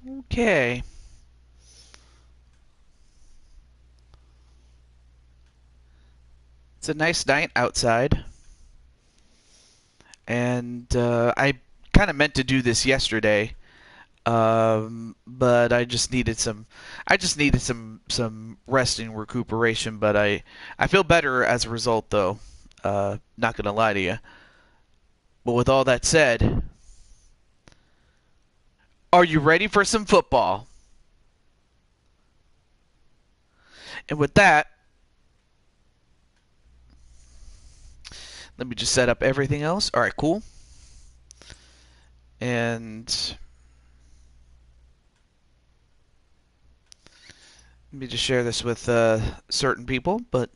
Okay. It's a nice night outside. And I kind of meant to do this yesterday. But I just needed some rest and recuperation, but I feel better as a result though. Not gonna lie to you. But with all that said, are you ready for some football? And with that, let me just set up everything else. All right, cool. And let me just share this with certain people, but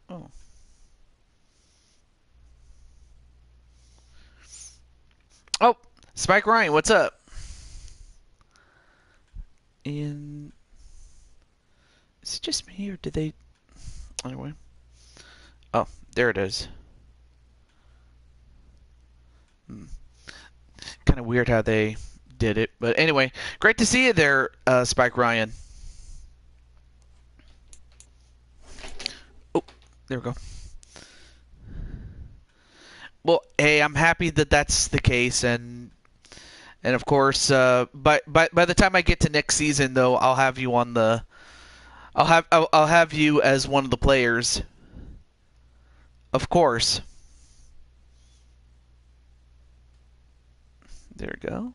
oh. Oh, Spike Ryan, what's up? And is it just me or did they anyway? Oh, there it is. Hmm. Kind of weird how they did it, but anyway, great to see you there, Spike Ryan. Oh, there we go. Well, hey, I'm happy that that's the case, and of course, by the time I get to next season, though, I'll have you on the I'll have you as one of the players, of course. There we go.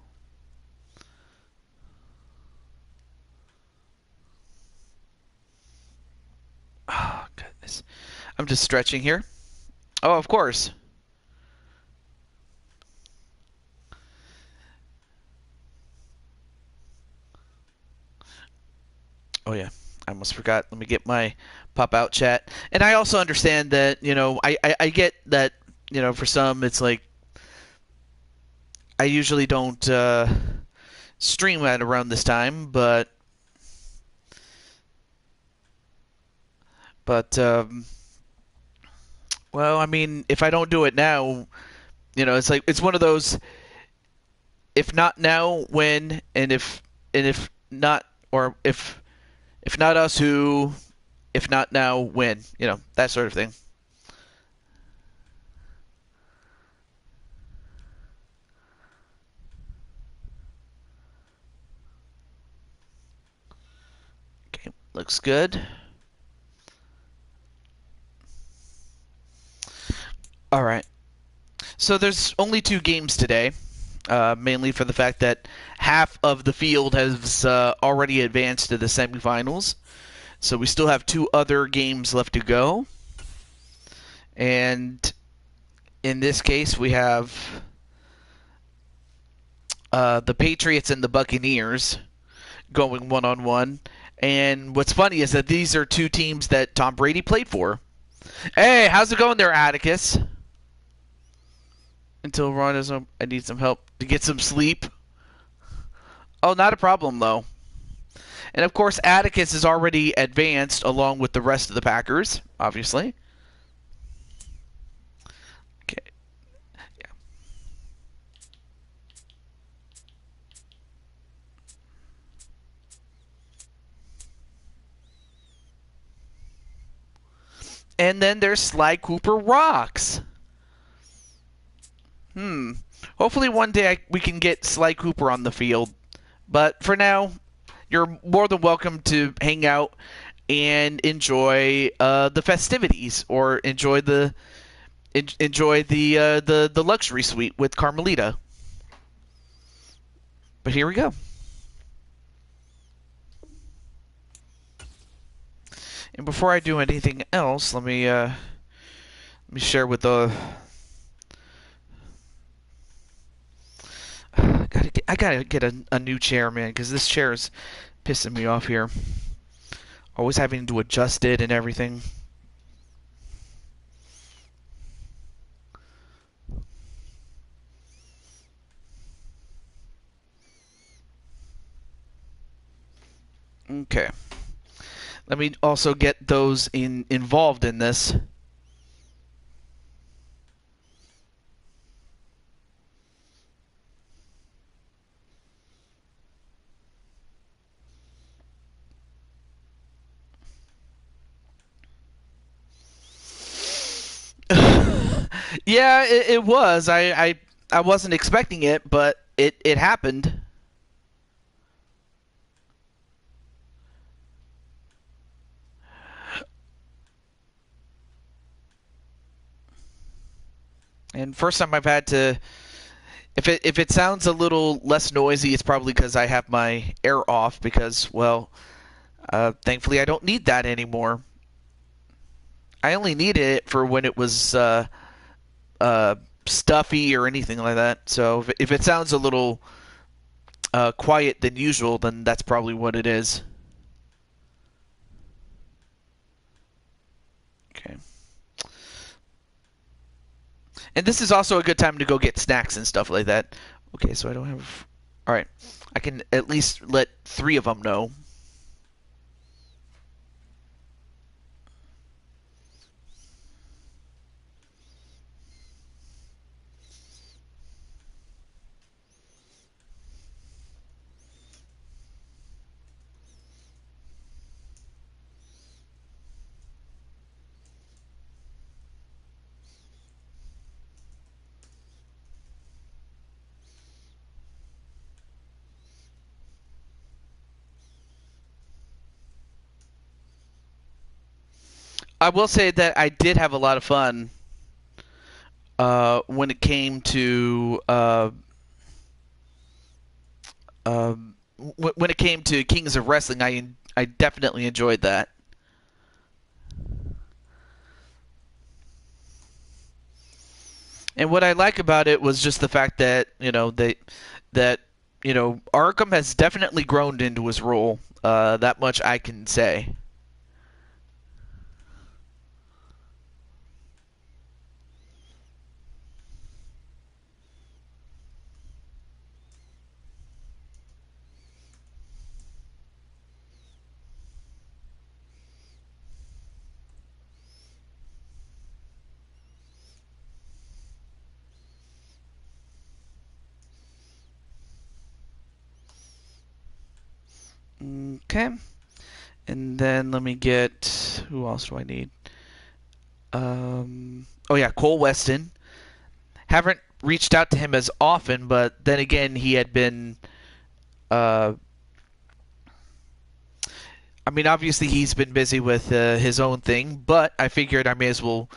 Oh goodness, I'm just stretching here. Oh, of course. Oh yeah, I almost forgot. Let me get my pop out chat. And I also understand that I get that for some it's like I usually don't stream at around this time, but well, I mean, if I don't do it now, it's like it's one of those. If not now, when? And if not, or if not us, who? If not now, when? That sort of thing. Okay, looks good. All right. So there's only two games today, mainly for the fact that half of the field has already advanced to the semifinals. So we still have two other games left to go. And in this case, we have the Patriots and the Buccaneers going one on one. And what's funny is that these are two teams that Tom Brady played for. Hey, how's it going there, Atticus? Until Ron is home, I need some help to get some sleep. Oh, not a problem, though. And of course, Atticus is already advanced along with the rest of the Packers, obviously. Okay. Yeah. And then there's Sly Cooper Rocks. Hopefully one day we can get Sly Cooper on the field. But for now, you're more than welcome to hang out and enjoy the festivities or enjoy the luxury suite with Carmelita. But here we go. And before I do anything else, let me share with the. I gotta get a new chair, man, because this chair is pissing me off here. Always having to adjust it and everything. Okay. Let me also get those involved in this. Yeah, it was. I wasn't expecting it, but it happened. And first time I've had to. If it sounds a little less noisy, it's probably because I have my air off. Because well, thankfully I don't need that anymore. I only needed it for when it was uh, stuffy or anything like that. So if it sounds a little quiet than usual, then that's probably what it is. Okay. And this is also a good time to go get snacks and stuff like that. Okay, so I don't have. All right, I can at least let three of them know. I will say that I did have a lot of fun when it came to when it came to Kings of Wrestling. I definitely enjoyed that. And what I like about it was just the fact that that Arkham has definitely grown into his role. That much I can say. Okay, and then let me get who else do I need? Oh yeah, Cole Weston. Haven't reached out to him as often, but then again, he had been. Uh, I mean, obviously he's been busy with his own thing, but I figured I may as well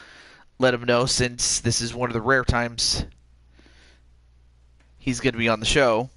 let him know since this is one of the rare times he's going to be on the show.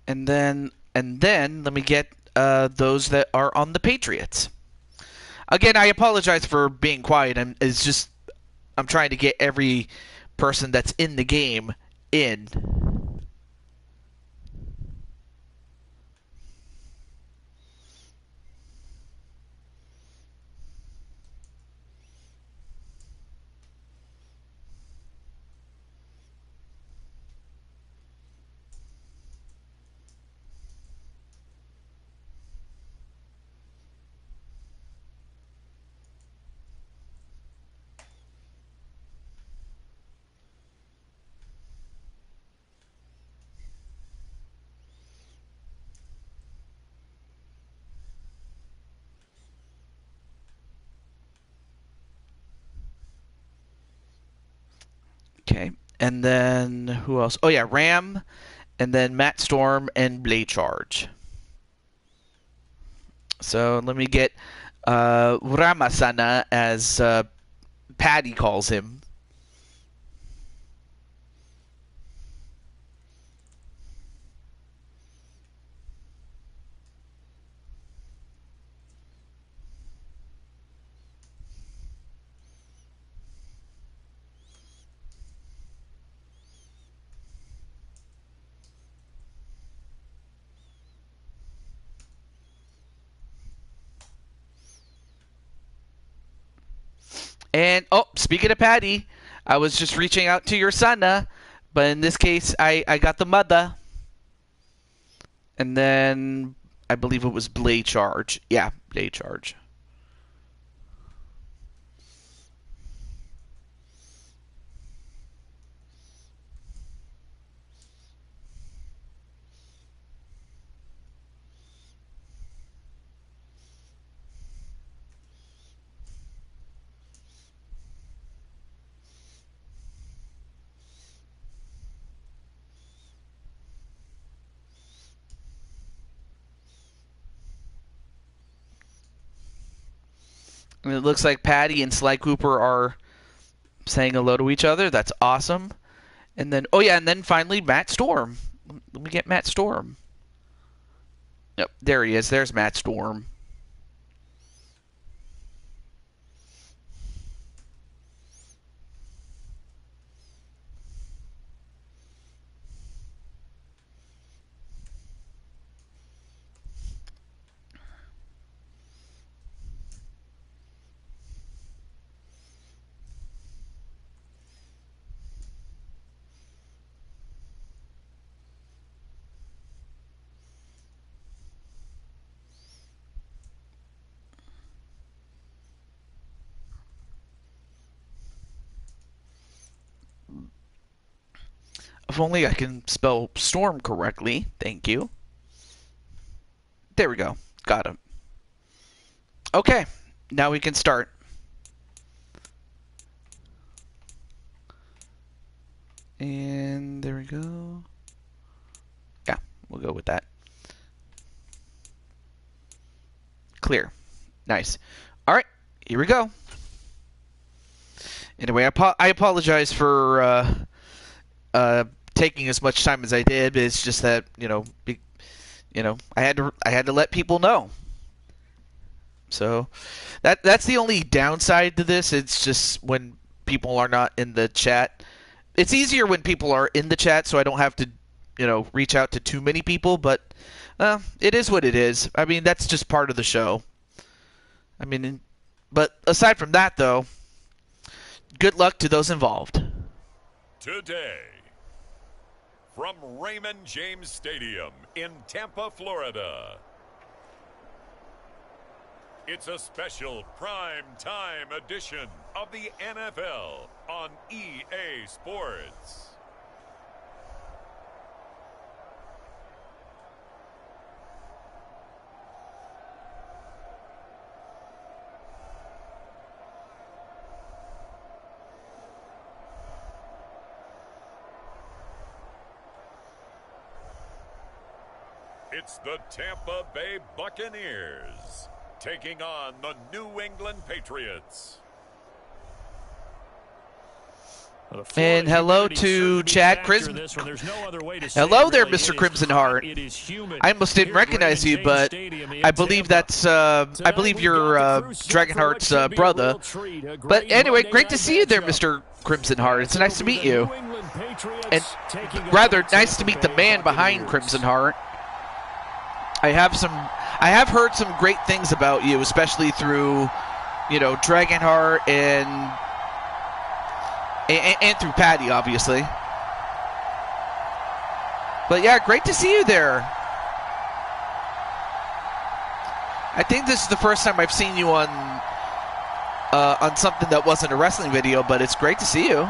And then let me get those that are on the Patriots. Again, I apologize for being quiet. It's just I'm trying to get every person that's in the game in. Okay. And then who else? Oh yeah, Ram, and then Matt Storm and Blade Charge. So let me get Ramasana, as Patty calls him. And, oh, speaking of Patty, I was just reaching out to your son, but in this case, I got the mother. And then I believe it was Blade Charge. Yeah, Blade Charge. And it looks like Patty and Sly Cooper are saying hello to each other. That's awesome. And then, oh yeah, and then finally Matt Storm. Let me get Matt Storm. Yep, there he is. There's Matt Storm. If only I can spell storm correctly. Thank you. There we go. Got him. Okay, now we can start. And there we go. Yeah, we'll go with that. Clear. Nice. All right, here we go. Anyway, I apologize for taking as much time as I did. But it's just that I had to let people know. So that's the only downside to this. It's just when people are not in the chat. It's easier when people are in the chat, so I don't have to, reach out to too many people. But it is what it is. I mean, that's just part of the show. I mean, but aside from that, though, good luck to those involved. Today, from Raymond James Stadium in Tampa, Florida, it's a special prime time edition of the NFL on EA Sports. It's the Tampa Bay Buccaneers taking on the New England Patriots. And hello to Chad Crimson. Hello there, Mr. Crimson Heart. I almost didn't recognize you, but I believe that's I believe you're Dragonheart's brother. But anyway, great to see you there, Mr. Crimson Heart. It's nice to meet you, and rather nice to meet the man behind Crimson Heart. I have heard some great things about you, especially through, Dragonheart and through Patty, obviously. But yeah, great to see you there. I think this is the first time I've seen you on something that wasn't a wrestling video, but it's great to see you.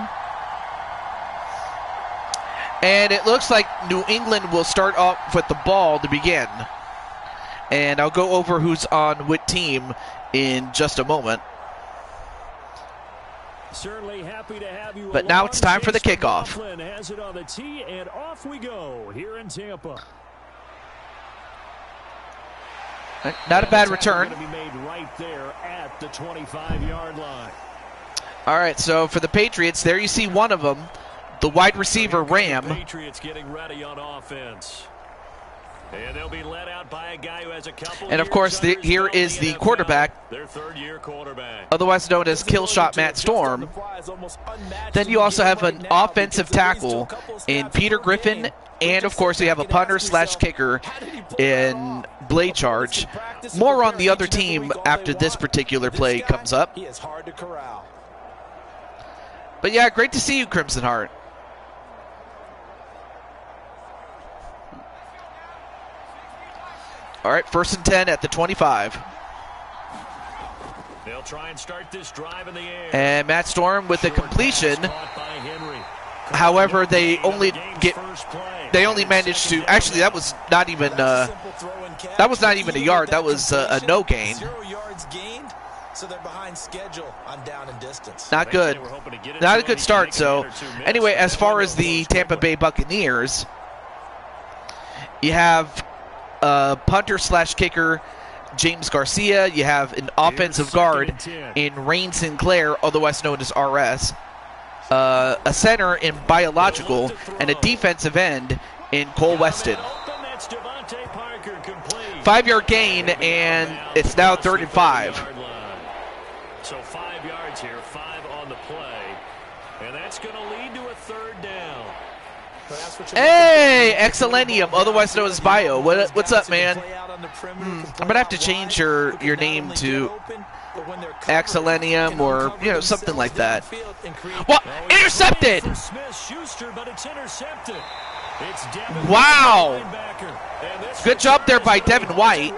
And it looks like New England will start off with the ball to begin. And I'll go over who's on what team in just a moment. Certainly happy to have you. But now it's time for the kickoff. Has it on the tee, and off we go here in Tampa. Not a bad return. Going to be made right there at the 25-yard line. All right, so for the Patriots, there you see one of them, the wide receiver Ram. Patriots getting ready on offense. And they'll be led out by a guy who has a couple. And of course, here is the quarterback, their third-year quarterback, otherwise known as Killshot Matt Storm. Then you also have an offensive tackle in Peter Griffin, and of course, you have a punter slash kicker in Blade Charge. More on the other team after this particular play comes up. He is hard to corral. But yeah, great to see you, Crimson Heart. All right, 1st and 10 at the 25. They'll try and start this drive in the air. And Matt Storm with the completion. However, they only managed to, actually that was not even a yard. That was a no gain. 0 yards gained, so they're behind schedule on down and distance. Not good. Not a good start. So anyway, as far as the Tampa Bay Buccaneers, you have punter/kicker James Garcia. You have an offensive guard in Rain Sinclair, otherwise known as RS. A center in Biological, and a defensive end in Cole Weston. 5-yard gain, and it's now 3rd and 5. So 5 yards here, 5 on the play, and that's going to lead to a 3rd down. Hey, Excellenium, otherwise known as Bio. What's up, man? I'm gonna have to change your name to Excellenium or something like that. What? Intercepted! Wow! Good job there by Devin White.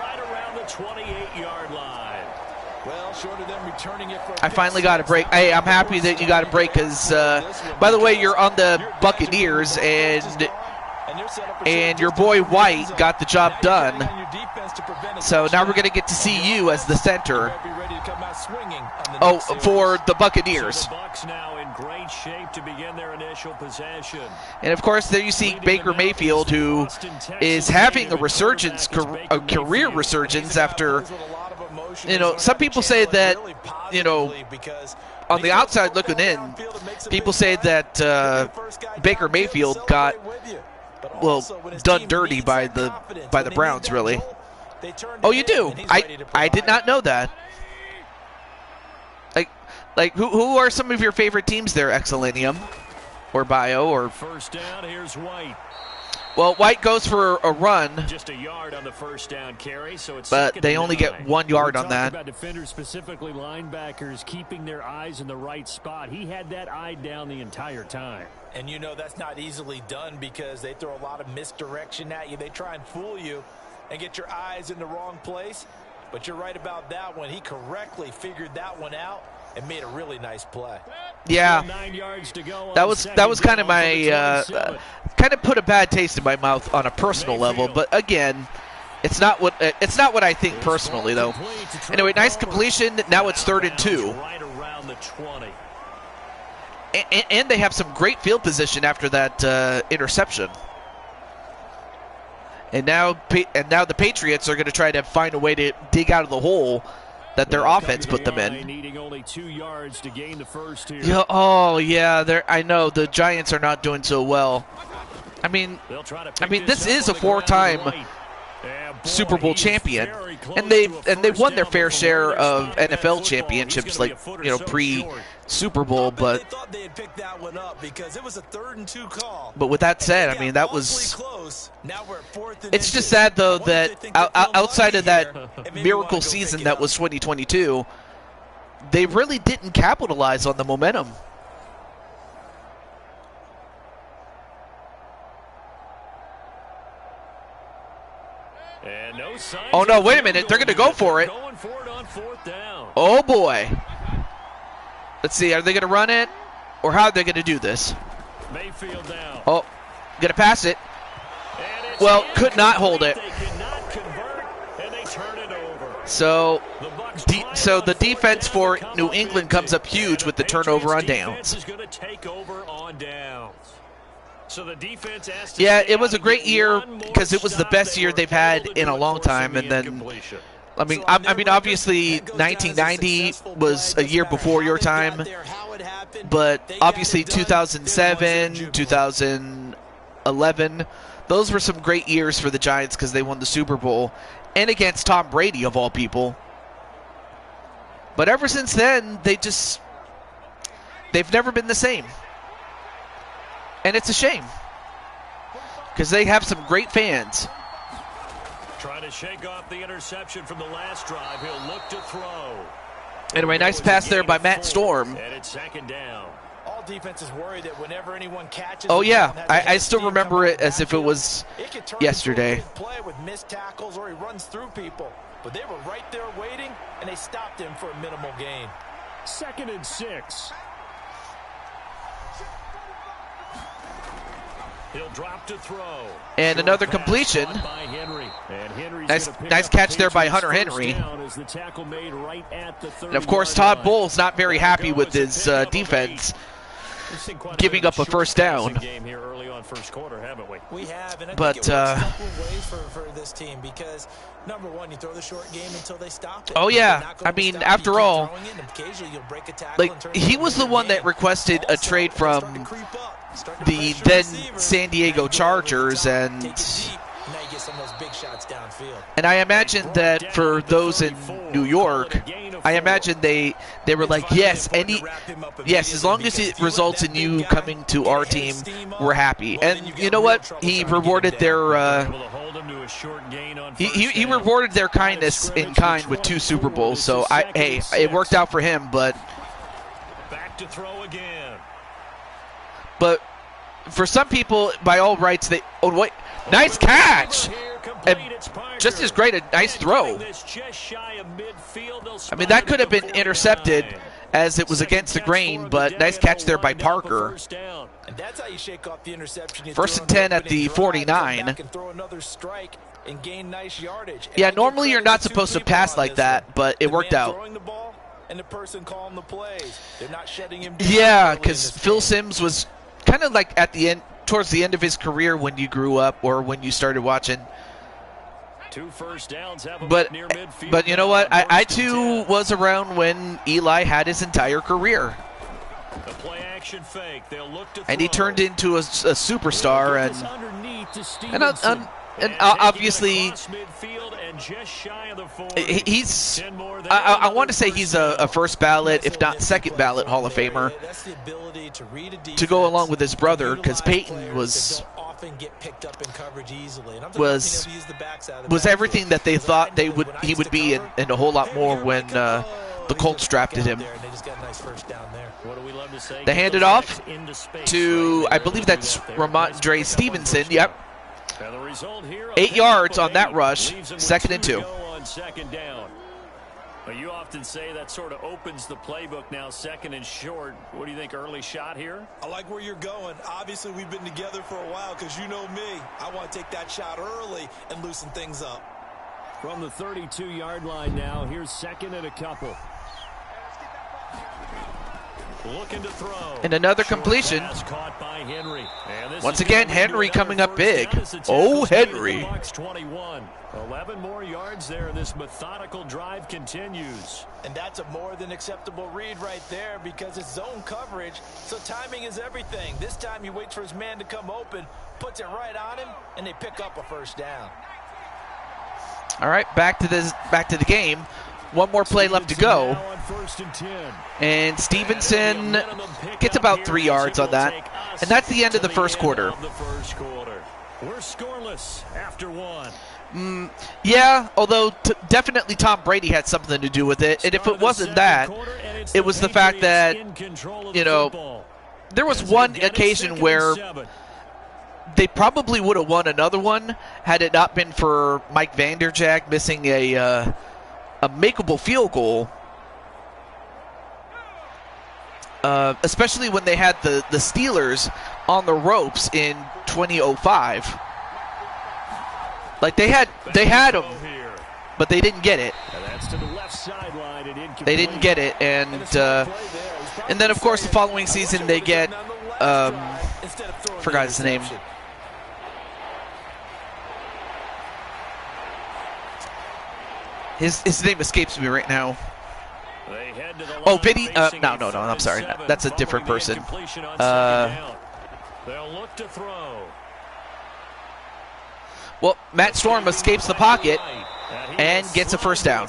I finally got a break. Hey, I'm happy that you got a break because, by the way, you're on the Buccaneers, and your boy White got the job done. So now we're going to get to see you as the center. Oh, for the Buccaneers. And of course, there you see Baker Mayfield, who is having a resurgence, a career resurgence after. Some people say that, on the outside looking in, people say that Baker Mayfield got, done dirty by the Browns, really. Oh, you do? I did not know that. Like who are some of your favorite teams there, Excellenium, or Bio, or? First down, here's White. Well, White goes for a run, just a yard on the first down carry, so it's but they only get 1 yard on that. About defenders, specifically linebackers, keeping their eyes in the right spot. He had that eye down the entire time. And that's not easily done because they throw a lot of misdirection at you. They try and fool you and get your eyes in the wrong place. But you're right about that one. He correctly figured that one out and made a really nice play. Yeah, that was kind of my kind of put a bad taste in my mouth on a personal level. But again, it's not what I think personally, though. Anyway, nice completion. Now it's 3rd and 2. Right around the 20. And they have some great field position after that interception. And now the Patriots are going to try to find a way to dig out of the hole that their offense put them in. Needing only 2 yards to gain the first here. Yeah, oh yeah, I know the Giants are not doing so well. I mean, this is a 4-time Super Bowl champion, and they've won their fair share of NFL championships, like pre-Super Bowl. But with that said, I mean that was. It's just sad though that outside of that miracle season that was 2022, they really didn't capitalize on the momentum. And no signs. Oh no, wait a minute, they're going to go for it. Going for it on 4th down. Oh boy. Let's see, are they going to run it? Or how are they going to do this? Mayfield down. Oh, going to pass it. Well, could not hold it. They could not convert, and they turn it over. So the defense for New England comes up huge with the turnover on downs. Is going to take over on downs. So the defense has to it was a great year because it was the best year they've had in a long time. And then, I mean, obviously 1990 was a year before your time, but obviously 2007, 2011, those were some great years for the Giants because they won the Super Bowl and against Tom Brady of all people. But ever since then, they've never been the same. And it's a shame because they have some great fans. Trying to shake off the interception from the last drive. He'll look to throw. Anyway, nice pass there by Matt Storm. And it's 2nd down. All defenses worry that whenever anyone catches. Oh yeah, I still remember it as if it was yesterday. Play with missed tackles or he runs through people, but they were right there waiting, and they stopped him for a minimal gain. 2nd and 6. He'll drop to throw. And another completion. Nice catch there by Hunter Henry. And of course, Todd Bowles not very happy with his defense, giving up a first down. We have, and I but think it works a couple of ways for this team, because number one, you throw the short game until they stop it. Oh yeah, I mean, after all, like, he was the one that requested a trade from the then San Diego Chargers, and I imagine that for those in New York, I imagine they were like, yes, as long as it results in you coming to our team, we're happy. And you know what? He rewarded their he rewarded their kindness in kind with 2 Super Bowls. So hey, it worked out for him. But back to throw again. But for some people, by all rights, nice catch! And just as great a nice throw. I mean, that could have been intercepted as it was against the grain, but nice catch there by Parker. First and 10 at the 49. Yeah, normally you're not supposed to pass like that, but it worked out. Yeah, because Phil Simms was kind of like at the end, towards the end of his career when you grew up or when you started watching. 2 first downs have but near midfield. But you know what? I too was around when Eli had his entire career. The play action fake. They'll look to and he turned into a superstar, and obviously he's I want to say he's a first ballot, if not second ballot, Hall of Famer to go along with his brother, because Peyton was everything that they thought he would be, and a whole lot more when the Colts drafted him. They hand it off to, I believe that's Ramondre Stevenson. Yep. 8 yards on that rush. 2nd and 2. Well, you often say that sort of opens the playbook now, 2nd and short. What do you think, early shot here? I like where you're going. Obviously, we've been together for a while, because you know me. I want to take that shot early and loosen things up. From the 32-yard line now, here's 2nd and a couple. Looking to throw. And another completion. Caught by Henry. Once again, Henry coming up big. Oh, Henry. 11 more yards there, and this methodical drive continues. And that's a more than acceptable read right there, because it's zone coverage, so timing is everything. This time he waits for his man to come open, puts it right on him, and they pick up a first down. All right, back to the game. One more play left to go. And Stevenson gets about 3 yards on that. And that's the end of the first quarter. We're scoreless after 1. Yeah, although definitely Tom Brady had something to do with it. And if it wasn't that, it was the fact that, you know, there was one occasion where they probably would have won another one had it not been for Mike Vanderjagt missing a makeable field goal, especially when they had the Steelers on the ropes in 2005. Like they had them, but they didn't get it. They didn't get it, and then of course the following season they get forgot his name. His name escapes me right now. Oh, Vinny. No. I'm sorry. That's a different person. They'll look to throw. Well, Matt Storm escapes the pocket and gets a first down.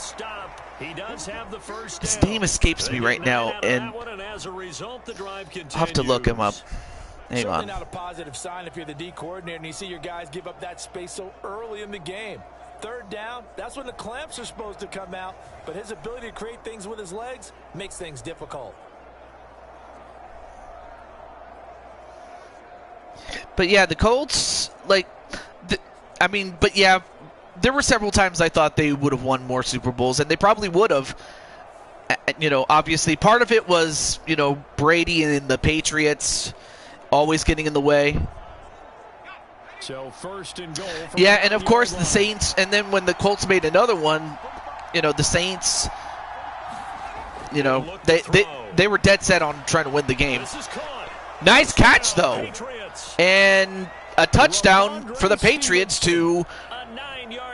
His name escapes me right now, and I'll have to look him up. Hang on. Not a positive sign if you're the D coordinator and you see your guys give up that space so early in the game. 3rd down, that's when the clamps are supposed to come out, but his ability to create things with his legs makes things difficult. But yeah, the Colts, like, but yeah, there were several times I thought they would have won more Super Bowls, and they probably would have. Obviously, part of it was, Brady and the Patriots always getting in the way. So first and goal. Yeah, and of course the Saints, and then when the Colts made another one, the Saints, they were dead set on trying to win the game. Nice catch, though. And a touchdown for the Patriots to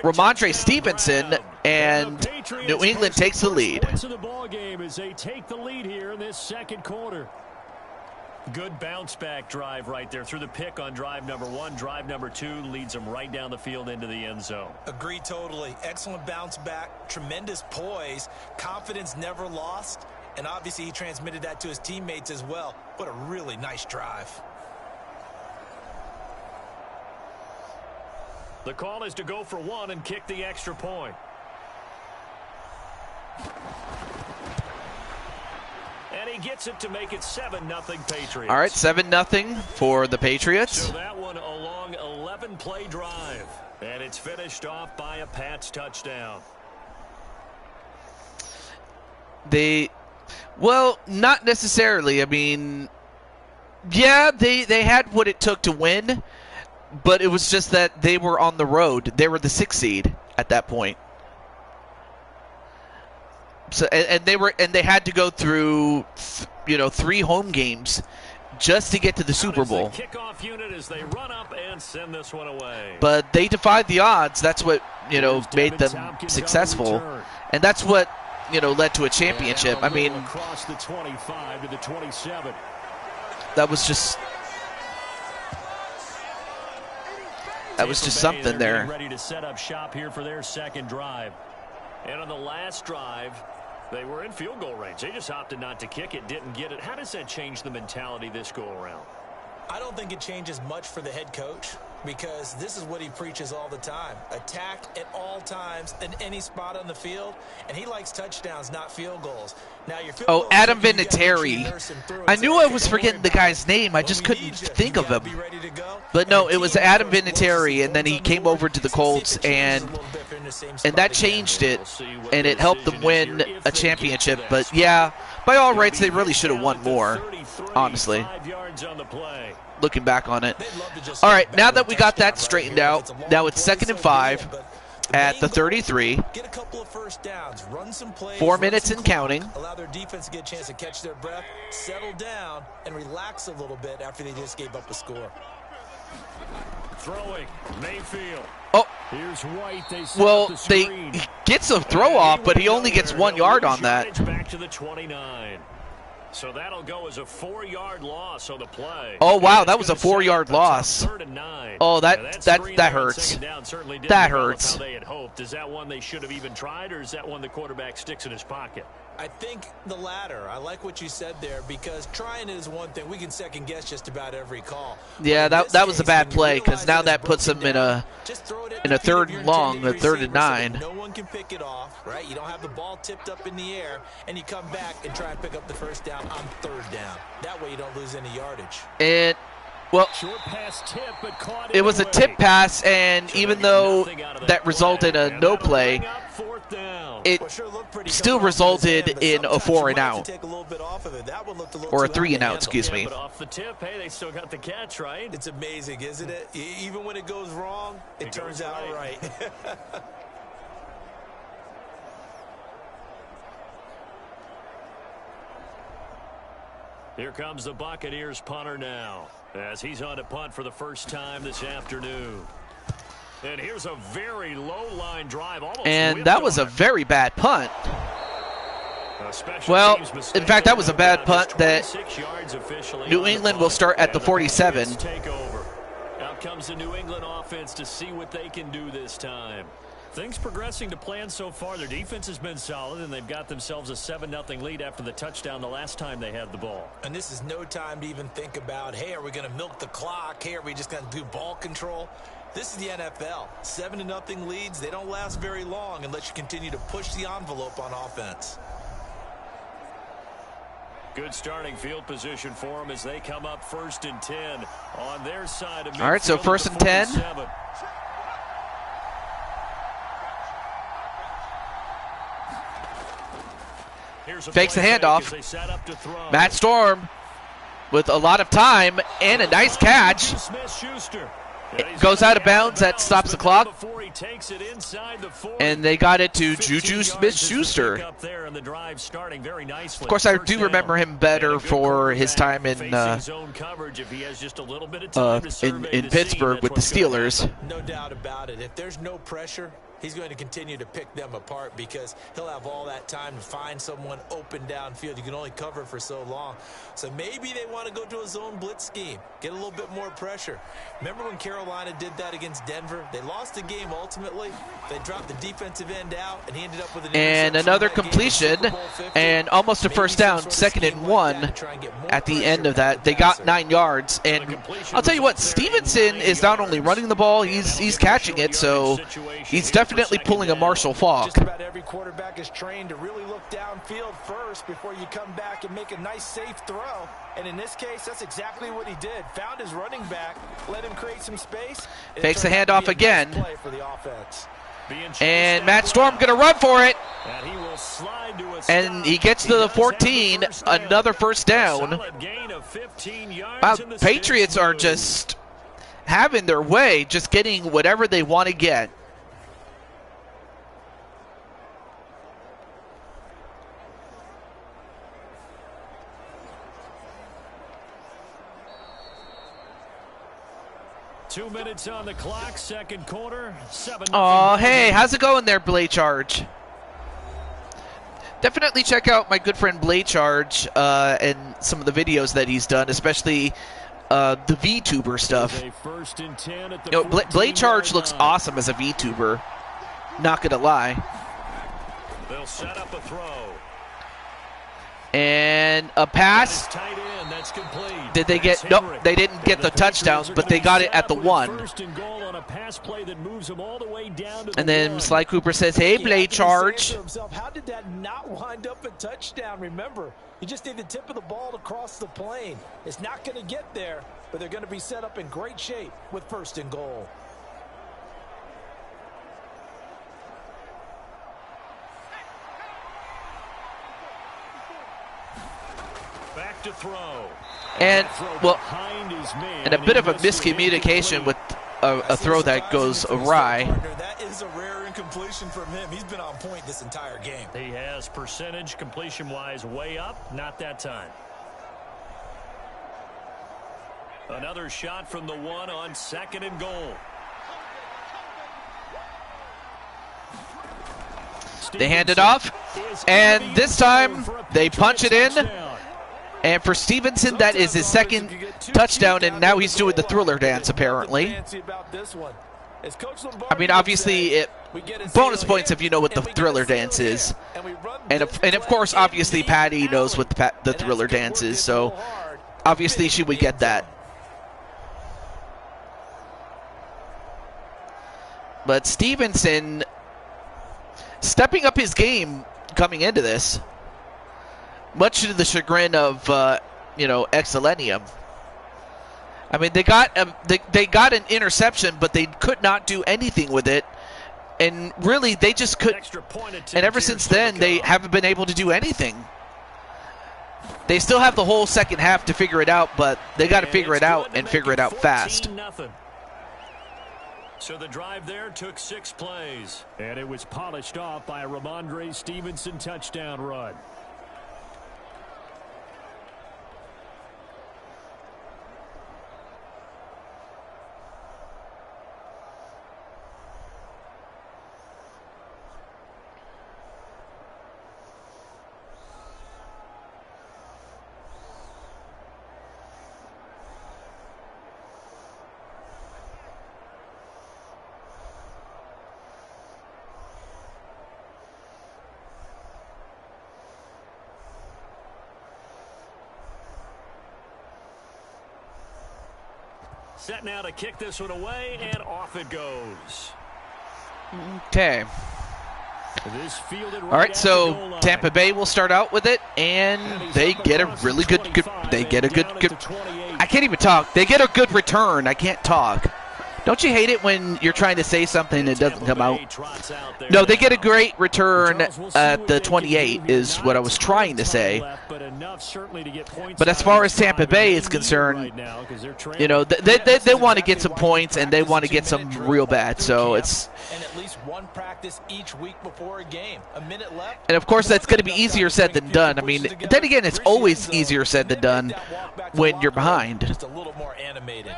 Ramondre Stevenson, and New England takes the lead. The ball game as they take the lead here in this second quarter. Good bounce back drive right there through the pick on drive number 1. Drive number 2 leads them right down the field into the end zone. Agree totally. Excellent bounce back, tremendous poise, confidence never lost, and obviously he transmitted that to his teammates as well. What a really nice drive. The call is to go for 1 and kick the extra point. And he gets it to make it 7-0 Patriots. All right, 7-0 for the Patriots. So that one a long 11-play drive. And it's finished off by a Pats touchdown. Well, not necessarily. I mean, yeah, they had what it took to win, but it was just that they were on the road. They were the 6th seed at that point. So and they had to go through 3 home games just to get to the Super Bowl. Kickoff unit as they run up and send this one away. But they defied the odds. That's what made them successful, and that's what led to a championship. I mean, across the 25 to the 27. That was just something there. Ready to set up shop here for their second drive. And on the last drive, they were in field goal range. They just opted not to kick it, didn't get it. How does that change the mentality this go around? I don't think it changes much for the head coach, because this is what he preaches all the time. Attack at all times in any spot on the field, and he likes touchdowns, not field goals. Now, your field goals, Adam Vinatieri. I knew I was forgetting the guy's name. I just couldn't think of him. But no, it was Adam Vinatieri, and then he came over to the Colts, and that changed it, and it helped them win a championship. But yeah, by all rights, they really should have won more, honestly, looking back on it. All right, now that we got that straightened out, now it's 2nd and 5 at the 33. Get a couple of first downs, run some plays, 4 minutes and counting. Allow their defense to get a chance to catch their breath, settle down, and relax a little bit after they just gave up a score. Throwing, Mayfield. Oh, here's White. he gets a throw off, but he only gets 1 yard on that. Back to the 29. So that'll go as a 4-yard loss on the play. Oh wow, that was a 4-yard loss. 3rd and 9. Oh, that hurts. That hurts. How they had hoped. Is that one they should have even tried, or is that one the quarterback sticks in his pocket? I think the latter. I like what you said there, because trying it is one thing. We can second guess just about every call. Yeah, that was a bad play, because now that puts them in a 3rd and long, a 3rd and 9. No one can pick it off, right? You don't have the ball tipped up in the air, and you come back and try and pick up the first down on 3rd down. That way you don't lose any yardage. Short pass tip, but caught it was a tip pass, and even though that resulted in a no play, it still resulted in a 4 and out, or a 3 and out, excuse me. But off the tip, hey, they still got the catch, right? It's amazing, isn't it? Even when it goes wrong, it turns out right. Here comes the Buccaneers punter now, as he's on to punt for the first time this afternoon. And here's a very low-line drive. And that was a very bad punt. Well, in fact, that was a bad punt that New England will start at the 47. Out comes the New England offense to see what they can do this time. Things progressing to plan so far. Their defense has been solid, and they've got themselves a 7-0 lead after the touchdown the last time they had the ball. And this is no time to even think about, hey, are we going to milk the clock? Hey, are we just going to do ball control? This is the NFL. 7-0 leads, they don't last very long unless you continue to push the envelope on offense. Good starting field position for them as they come up 1st and 10 on their side of midfield. All right, so 1st and 10. Fakes the handoff. Matt Storm with a lot of time and a nice catch. It goes out of bounds. That stops the clock. And they got it to Juju Smith-Schuster. Of course, I do remember him better for his time in Pittsburgh with the Steelers. No doubt about it. If there's no pressure, he's going to continue to pick them apart because he'll have all that time to find someone open downfield. You can only cover for so long. So maybe they want to go to a zone blitz scheme, get a little bit more pressure. Remember when Carolina did that against Denver? They lost the game ultimately. They dropped the defensive end out, and he ended up with an and another completion and almost a first down, 2nd and 1 at the end of that. They got 9 yards. And I'll tell you what, Stevenson is not only running the ball, he's catching it, so he's definitely pulling a Marshall Faulk. Just about every quarterback is trained to really look downfield first before you come back and make a nice, safe throw. And in this case, that's exactly what he did. Found his running back, let him create some space. Fakes the handoff again. And Matt Storm going to run for it. And he gets to the 14, another first down. Wow, Patriots are just having their way, just getting whatever they want to get. Two minutes on the clock, 2nd quarter, 7. Oh, hey, how's it going there, Blade Charge? Definitely check out my good friend Blade Charge and some of the videos that he's done, especially the VTuber stuff. Blade Charge looks awesome as a VTuber. Not gonna lie. They'll set up a throw. And a pass. Did they get? Nope, they didn't get the touchdown, but they got it at the 1. And then Sly Cooper says, "Hey, Blade Charge." How did that not wind up a touchdown? Remember, you just need the tip of the ball to cross the plane. It's not going to get there, but they're going to be set up in great shape with 1st and goal. Back to throw. And, well, and a bit of a miscommunication with a throw that goes awry. That is a rare incompletion from him. He's been on point this entire game. He has percentage completion-wise way up, not that time. Another shot from the 1 on 2nd and goal. They hand it off, and this time they punch it in. And for Stevenson, that is his 2nd touchdown, and now he's doing the Thriller dance, apparently. I mean, obviously, bonus points if you know what the Thriller dance is. And of course, obviously, Patty knows what the Thriller dance is, so obviously she would get that. But Stevenson stepping up his game coming into this, much to the chagrin of Excelenium. I mean, they got an interception, but they could not do anything with it, and really they just could. And ever since then, they haven't been able to do anything. They still have the whole second half to figure it out, but they got to figure it out and figure it out fast. So the drive there took 6 plays, and it was polished off by a Ramondre Stevenson touchdown run. Set now to kick this one away, and off it goes. Okay. All right, so Tampa Bay will start out with it, and they get a really good they get a good. I can't even talk. They get a good return. I can't talk. Don't you hate it when you're trying to say something and it doesn't come out? No, they get a great return at the 28 is what I was trying to say. But as far as Tampa Bay is concerned, you know, they want to get some points and they want to get some real bad. So it's and at least one practice each week before a game. A minute left. And of course that's going to be easier said than done. I mean, then again, it's always easier said than done when you're behind. Just a little more animated.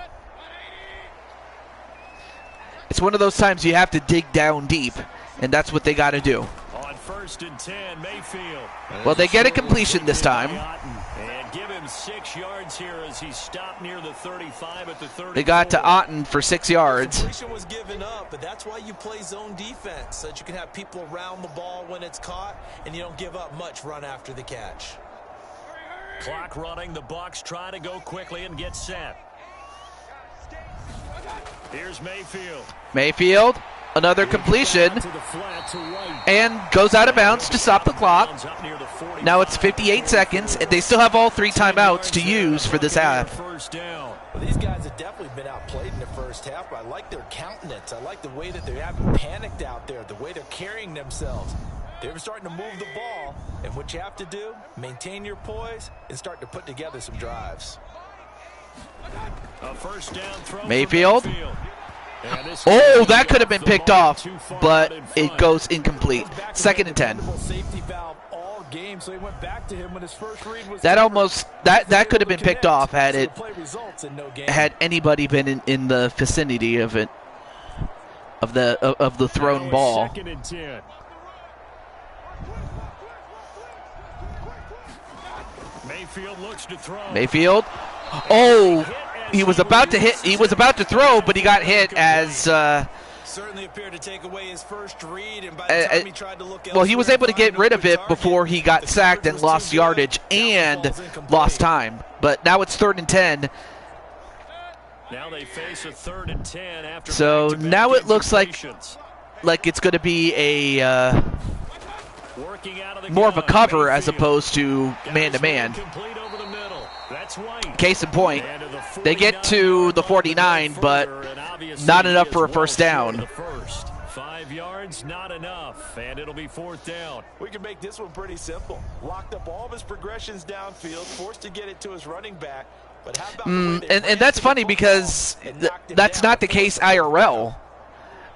It's one of those times you have to dig down deep, and that's what they got to do. On 1st and 10, Mayfield. Well, they get a completion this time. And give him 6 yards here as he stopped near the 35 at the 34. They got to Otten for 6 yards. Completion was given up, but that's why you play zone defense, so that you can have people around the ball when it's caught, and you don't give up much run after the catch. Clock running. The Bucs try to go quickly and get set. Here's Mayfield. Mayfield, another completion, and goes out of bounds to stop the clock. Now it's 58 seconds, and they still have all 3 timeouts to use for this half. Well, these guys have definitely been outplayed in the first half, but I like their countenance. I like the way that they haven't panicked out there, the way they're carrying themselves. They're starting to move the ball, and what you have to do, maintain your poise and start to put together some drives. A first down throw Mayfield. Oh, that could have been picked off, but it goes incomplete. 2nd and 10. That almost that could have been picked off had anybody been in the vicinity of it, of the thrown ball. 2nd and 10. Mayfield looks to throw. Mayfield. Oh, he was about to hit. He was about to throw, but he got hit as. Certainly appeared to take away his first read, and by the time he tried to look well, he was able to get rid of it before he got sacked and lost yardage and lost time. But now it's 3rd and 10. Now they face a 3rd and 10 after. So now it looks like it's going to be a more of a cover as opposed to man-to-man. Case in point, they get to the 49, but not enough for a first down. 5 yards, not enough, and it'll be 4th down. We can make this one pretty simple. Locked up all of his progressions downfield, forced to get it to his running back. But how about and that's funny because that's not the case IRL.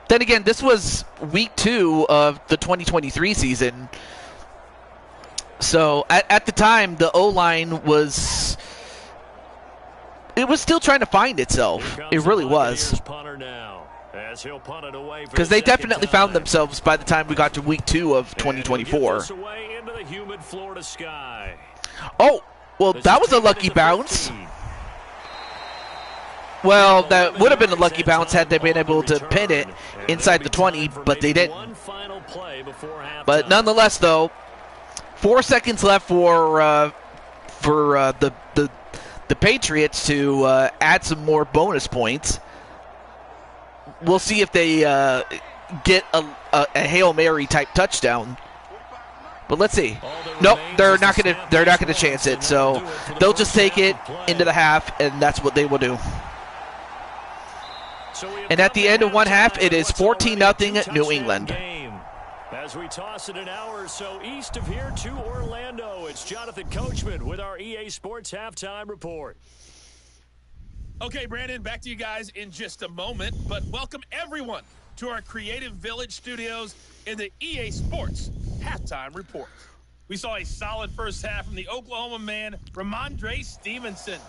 Then again, this was week 2 of the 2023 season. So at the time, the O-line was still trying to find itself. It really was. Because they definitely found themselves by the time we got to week 2 of 2024. Oh, well, that was a lucky bounce. Well, that would have been a lucky bounce had they been able to pin it inside the 20, but they didn't. But nonetheless, though, 4 seconds left for the Patriots to add some more bonus points. We'll see if they get a Hail Mary type touchdown. But let's see. Nope, they're not gonna chance it. So they'll just take it into the half, and that's what they will do. And at the end of one half, it is 14-0 New England. As we toss it an hour or so east of here to Orlando, it's Jonathan Coachman with our EA Sports Halftime Report. Okay, Brandon, back to you guys in just a moment, but welcome everyone to our Creative Village studios in the EA Sports Halftime Report. We saw a solid first half from the Oklahoma man, Ramondre Stevenson.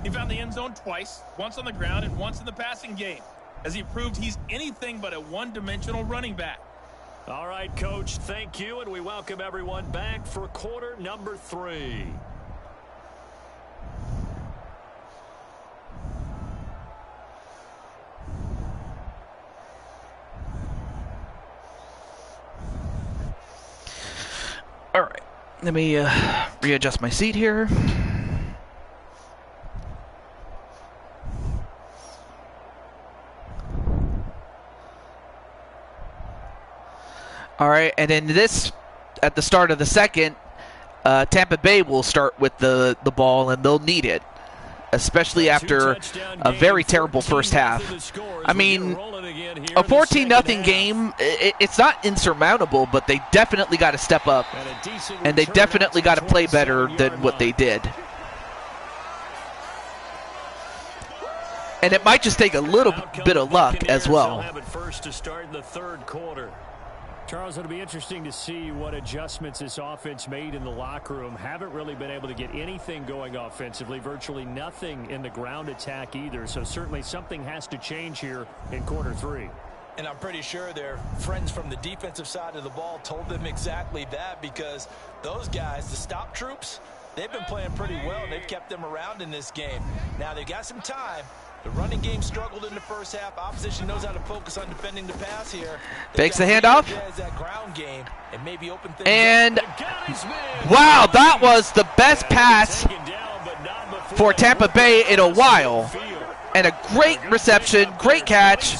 He found the end zone twice, once on the ground and once in the passing game, as he proved he's anything but a one-dimensional running back. All right, Coach, thank you, and we welcome everyone back for quarter number 3. All right, let me readjust my seat here. All right, and then at the start of the second, Tampa Bay will start with the ball, and they'll need it, especially after a very terrible first half. I mean, a 14-0 game, it's not insurmountable, but they definitely got to step up, and they definitely got to play better than what they did. And it might just take a little bit of luck as well. First to start in the third quarter. Charles, it'll be interesting to see what adjustments this offense made in the locker room. Haven't really been able to get anything going offensively, virtually nothing in the ground attack either. So certainly something has to change here in quarter 3. And I'm pretty sure their friends from the defensive side of the ball told them exactly that, because those guys, the stop troops, they've been playing pretty well. They've kept them around in this game. Now they've got some time. The running game struggled in the first half. Opposition knows how to focus on defending the pass here. Fakes the handoff. And wow, that was the best pass for Tampa Bay in a while. And a great reception, great catch.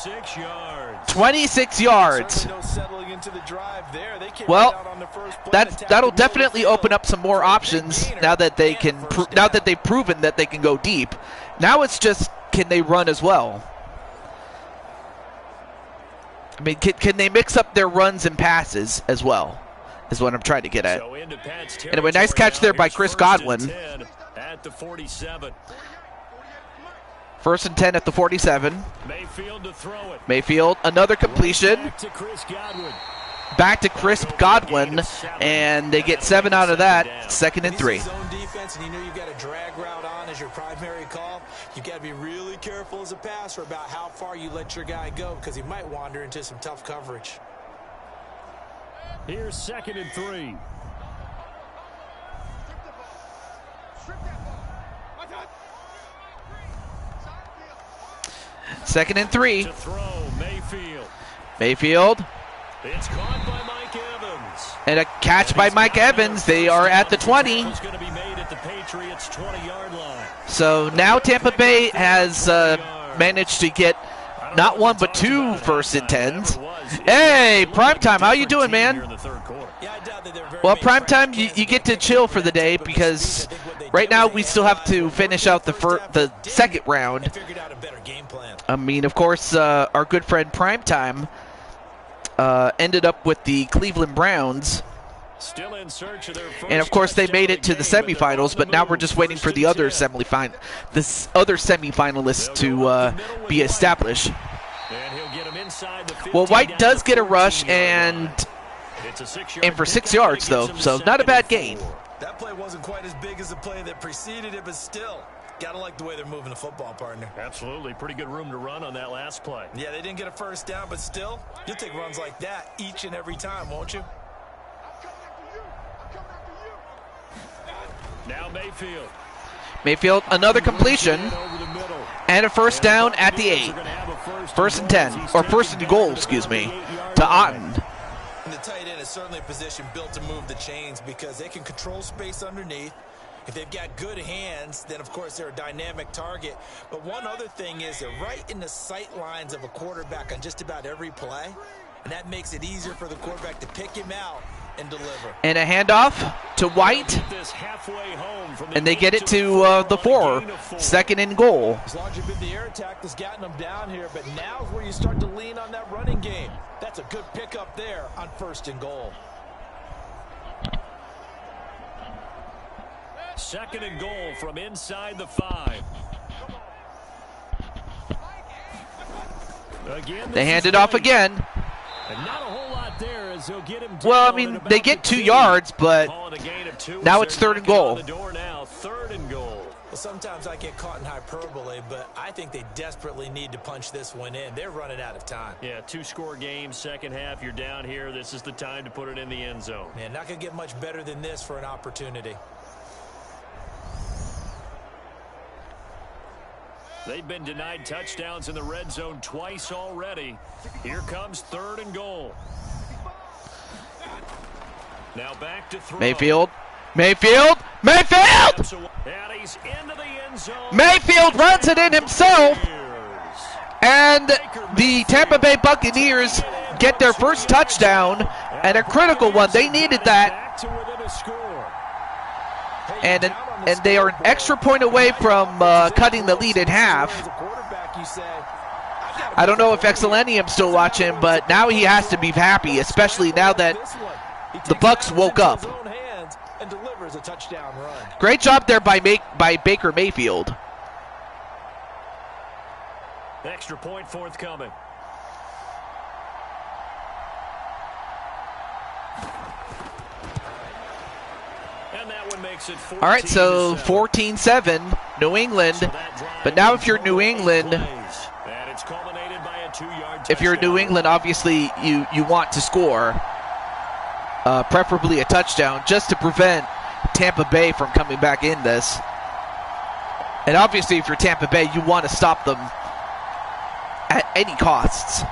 26 yards. Well, that'll definitely open up some more options now that they've proven that they can go deep. Now it's just, can they run as well? I mean, can they mix up their runs and passes as well, is what I'm trying to get at. Anyway, nice catch there by Chris Godwin. At the 47. First and 10 at the 47. Mayfield to throw it. Mayfield, another completion. Back to Chris Godwin, and they get 7 out of that. 2nd and 3. Zone defense, and you know you've got a drag route on as your primary call. You've got to be really careful as a passer about how far you let your guy go, because he might wander into some tough coverage. Here's 2nd and 3. Second and 3. To throw, Mayfield. Mayfield. It's caught by Mike Evans. And a catch by Mike Evans. They are at the 20. It's going to be made at the Patriots' 20-yard line. So now Tampa Bay has managed to get not one but 2 first and 10s. Hey, Primetime, how you doing, man? Well, Primetime, you get to chill for the day, because right now we still have to finish out the second round. I mean, of course, our good friend Primetime ended up with the Cleveland Browns. Still in search of their first, and of course they made it to the semifinals, but now we're just waiting for the other semifinalists to be established. Well, White does get a rush and for 6 yards though, so not a bad gain. That play wasn't quite as big as the play that preceded it, but still, gotta like the way they're moving the football, partner. Absolutely, pretty good room to run on that last play. Yeah, they didn't get a first down, but still, you'll take runs like that each and every time, won't you? Now Mayfield. Mayfield, another completion, and a first down at the 8. First and 10, or first and goal, excuse me, to Otten. And the tight end is certainly a position built to move the chains, because they can control space underneath. If they've got good hands, then of course they're a dynamic target. But one other thing is they're right in the sight lines of a quarterback on just about every play, and that makes it easier for the quarterback to pick him out and deliver. And a handoff to White, and they get it to the 4. 2nd and goal. As long as you've been the air attack that's gotten them down here, but now is where you start to lean on that running game. That's a good pickup there on 1st and goal. 2nd and goal from inside the 5. Again, they hand it off again. And not a whole lot there, as he'll get him. Well, I mean, they get 2 yards, but now it's 3rd and goal. 3rd and goal. Well, sometimes I get caught in hyperbole, but I think they desperately need to punch this one in. They're running out of time. Yeah, 2-score game, second half. You're down here. This is the time to put it in the end zone. Man, not going to get much better than this for an opportunity. They've been denied touchdowns in the red zone twice already. Here comes 3rd and goal. Now back to throw. Mayfield. Mayfield. Mayfield! And he's into the end zone. Mayfield runs it in himself. And the Tampa Bay Buccaneers get their first touchdown And a critical one. They needed that. Back to within a score. And they are an extra point away from cutting the lead in half. I don't know if Excelenium's still watching, but now he has to be happy, especially now that the Bucks woke up. Great job there by Baker Mayfield. Extra point forthcoming. And that one makes it 14. All right, so 14-7, New England. But now if you're New England, if you're New England, obviously you want to score, preferably a touchdown, just to prevent Tampa Bay from coming back in this. And obviously if you're Tampa Bay, you want to stop them at any costs.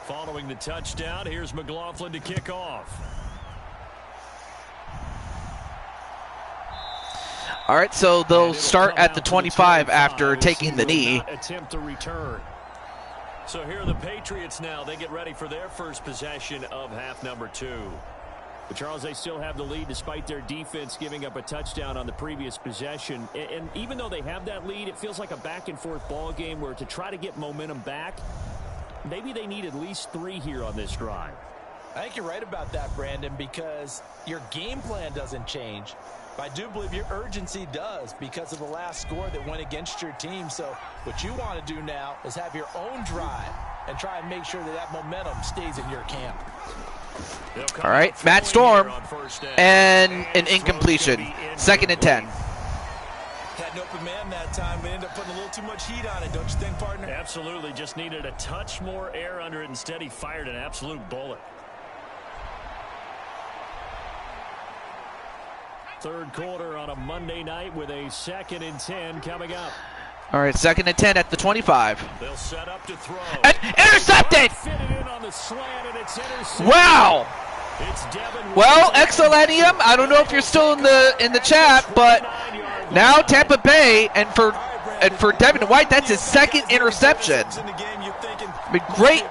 Following the touchdown, here's McLaughlin to kick off. All right, so they'll start at the 25 after taking the knee. Attempt to return. So here are the Patriots now. They get ready for their first possession of half number 2. But Charles, they still have the lead despite their defense giving up a touchdown on the previous possession. And even though they have that lead, it feels like a back-and-forth ball game where to try to get momentum back, maybe they need at least 3 here on this drive. I think you're right about that, Brandon, because your game plan doesn't change. But I do believe your urgency does because of the last score that went against your team. So what you want to do now is have your own drive and try and make sure that that momentum stays in your camp. All right, Matt Storm, and an incompletion. 2nd and 10. Had an open man that time, but ended up putting a little too much heat on it, don't you think, partner? Absolutely, just needed a touch more air under it. Instead, he fired an absolute bullet. Third quarter on a Monday night with a 2nd and 10 coming up. All right, 2nd and 10 at the 25. They'll set up to throw. And intercepted! Wow! Well, Excelenium, I don't know if you're still in the chat, but now Tampa Bay, and for Devin White, that's his 2nd interception. I mean, great,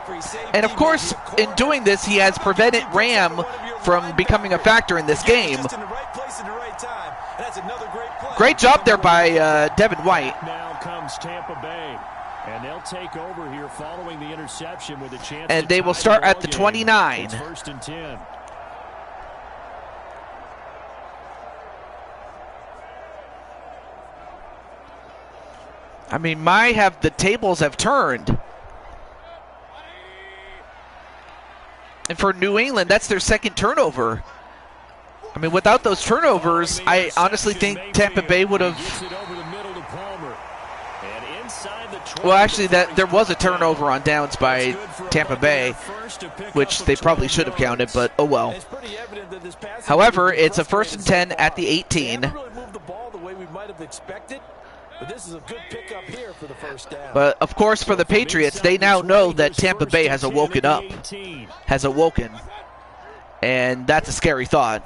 and of course, in doing this, he has prevented Ram from becoming a factor in this game. Great job there by Devin White. Now comes Tampa Bay, and they'll take over here following the interception with a chance. And they will start at the 29. It's 1st and 10. I mean, the tables have turned. And for New England, that's their 2nd turnover. I mean, without those turnovers, I honestly think Tampa Bay would have. Well, actually, there was a turnover on downs by Tampa Bay, which they probably should have counted, but oh well. However, it's a 1st and 10 at the 18. But this is a good pickup here for the first down. But of course, for the Patriots, they now know that Tampa Bay has awoken up, and that's a scary thought.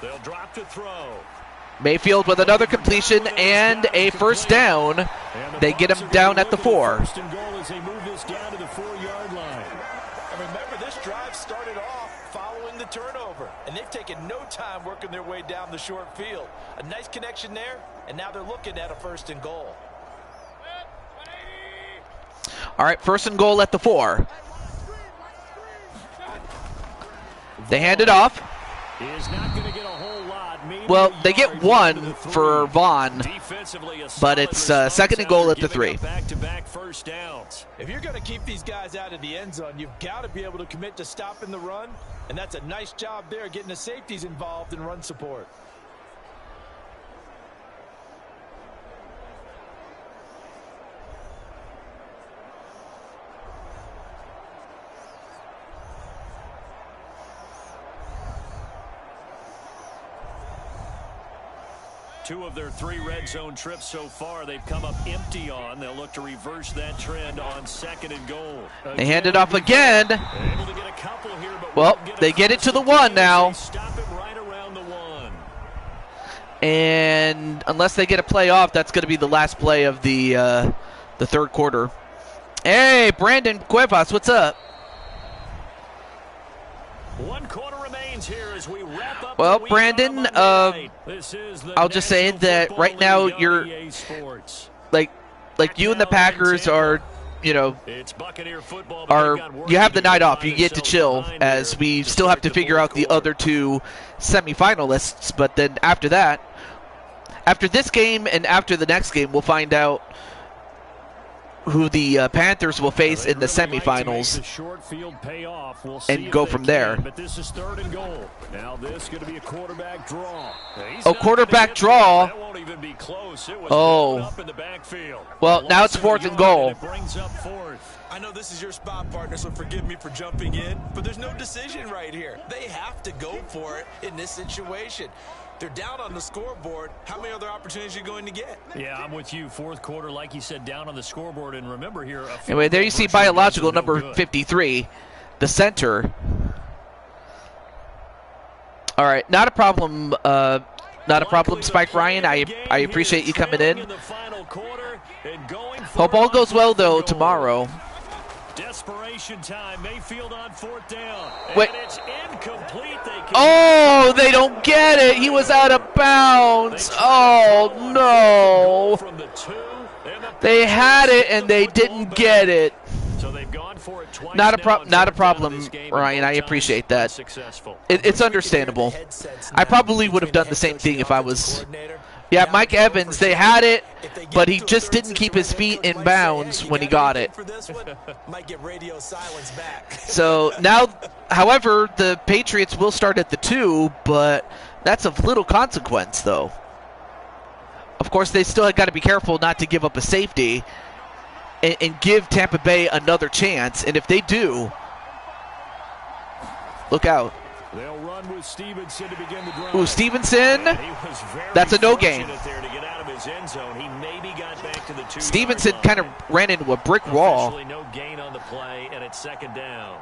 They'll drop to throw. Mayfield with another completion and a 1st down. They get him down at the 4. 1st and goal as they move this down to the 4-yard line. And remember, this drive started off following the turnover, and they've taken no time working their way down the short field. A nice connection there, and now they're looking at a 1st and goal. All right, 1st and goal at the 4. They hand it off. Is not going to get a whole lot. Well, they get 1 for Vaughn, but it's 2nd and goal at the 3. Back-to-back 1st downs. If you're going to keep these guys out of the end zone, you've got to be able to commit to stopping the run, and that's a nice job there, getting the safeties involved in run support. 2 of their 3 red zone trips so far, they've come up empty on. They'll look to reverse that trend on 2nd and goal. They hand it off again. Able to get a couple here, but Well, they get it to the 1 now. Stop it right around the 1. And unless they get a play off, that's going to be the last play of the third quarter. Hey, Brandon Cuevas, what's up? 1 quarter remains here as we wrap up. Well, Brandon, I'll just say that right now you're like you and the Packers are, you know, you have the night off. You get to chill as we still have to figure out the other 2 semifinalists. But then after that, after this game and after the next game, we'll find out who the Panthers will face in the semifinals and go from there. But this is 3rd and goal. Now this is going to be a quarterback draw. Oh, quarterback draw. That won't even be close. It was up in the backfield. Well, now it's 4th and goal. It brings up 4th. I know this is your spot, partner, so forgive me for jumping in, but there's no decision right here. They have to go for it in this situation. They're down on the scoreboard. How many other opportunities are you going to get? Yeah, I'm with you. 4th quarter, like you said, down on the scoreboard. And remember here. Anyway, there you see biological number 53, the center. All right, not a problem. Not a problem, Spike Ryan. I appreciate you coming in. Hope all goes well though tomorrow. Desperation time. Mayfield on 4th down. Wait. And it's incomplete. They don't get it. He was out of bounds. Oh, no. They had it, and they didn't get it. So they've gone for it twice. Not a problem, Ryan. I appreciate that. It's understandable. I probably would have done the same thing if I was... Yeah, Mike Evans, they had it, but he just didn't keep his feet in bounds when he got it. So now, however, the Patriots will start at the 2, but that's of little consequence, though. Of course, they still got to be careful not to give up a safety and give Tampa Bay another chance. And if they do, look out. They'll run with Stevenson to begin the drive. Ooh, Stevenson. That's a no gain. Stevenson kind of ran into a brick wall. No gain on the play, and it's 2nd down.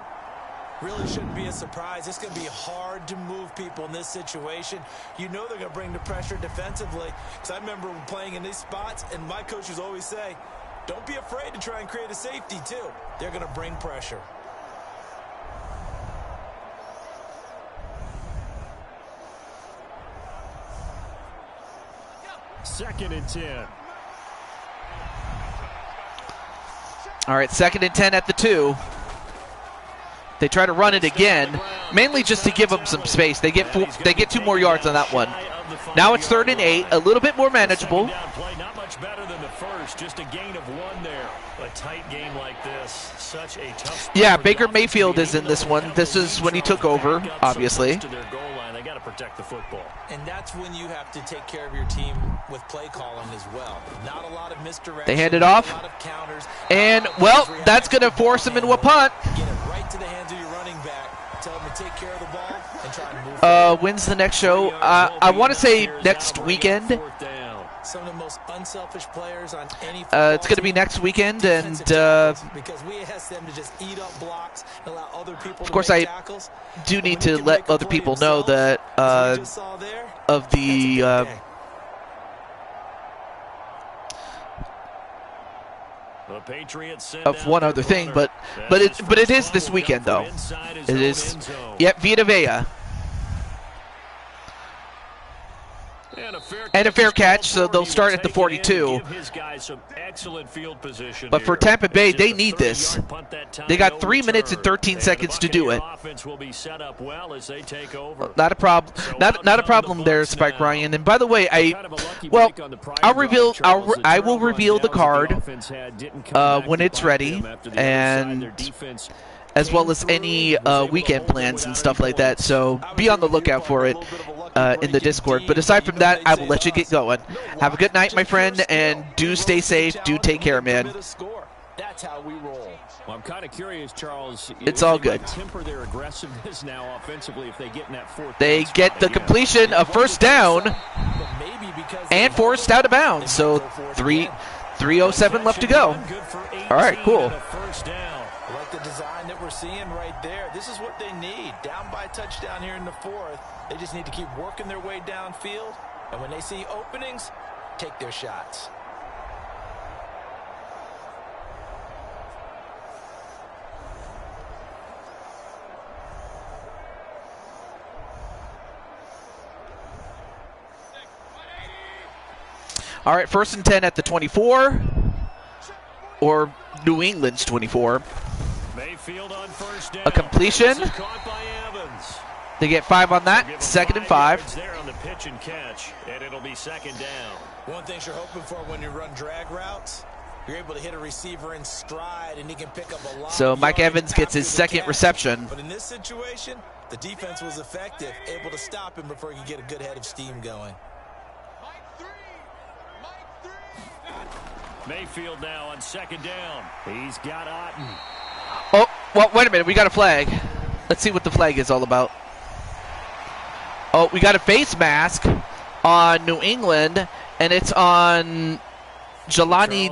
Really shouldn't be a surprise. It's going to be hard to move people in this situation. You know they're going to bring the pressure defensively. Because I remember playing in these spots, and my coaches always say, don't be afraid to try and create a safety, too. They're going to bring pressure. Second and 10. All right, 2nd and 10 at the 2. They try to run it again, mainly just to give them some space. They get 2 more yards on that one. Now it's 3rd and 8, a little bit more manageable. Not much better than the first, just a gain of 1 there. A tight game like this, such a tough. Yeah, Baker Mayfield is in this one. This is when he took over, obviously. They got to protect the football. And that's when you have to take care of your team with play calling as well. Not a lot of misdirection. They hand it off. And, well, that's going to force him into a punt. Get it right to the hands of your running back. Tell him to take care of the ball and try and move. When's the next show? I want to say next weekend. Some of the most unselfish players on any it's going to be next weekend, and because we ask them to just eat up blocks and allow other people of course I do need to let other people know that of the of one other thing, but it is this weekend though. It is, yep, Vita Vea. And a fair catch, so they'll start at the 42. But for Tampa Bay, they need this. They got 3 minutes and 13 seconds to do it. Not a problem. Not a problem there, Spike Ryan. And by the way, I will reveal the card when it's ready, and as well as any weekend plans and stuff like that. So be on the lookout for it in the Discord. But aside from that, I will let you get going. Have a good night, my friend, and do stay safe. Do take care, man. That's how we roll. Well, I'm kind of curious, Charles. It's all good. Temper their aggressiveness now offensively if they get in that 4th. They get the completion of 1st down. maybe because And forced out of bounds. So 3:07 left to go. All right, cool. I like the design that we're seeing right there. This is what they need. Down by a touchdown here in the fourth. They just need to keep working their way downfield. And when they see openings, take their shots. All right, 1st and 10 at the 24, or New England's 24. Mayfield on first down. A completion. This is caught by Evans. They get 5 on that. Give him 2nd and 5. yards there on the pitch and catch, and it'll be 2nd down. One thing you're hoping for when you run drag routes, you're able to hit a receiver in stride, and he can pick up a lot. So Mike Evans gets his 2nd reception. But in this situation, the defense was effective, able to stop him before he could get a good head of steam going. Mayfield now on 2nd down. He's got Otten. Oh, well, wait a minute. We got a flag. Let's see what the flag is all about. Oh, we got a face mask on New England, and it's on Jelani.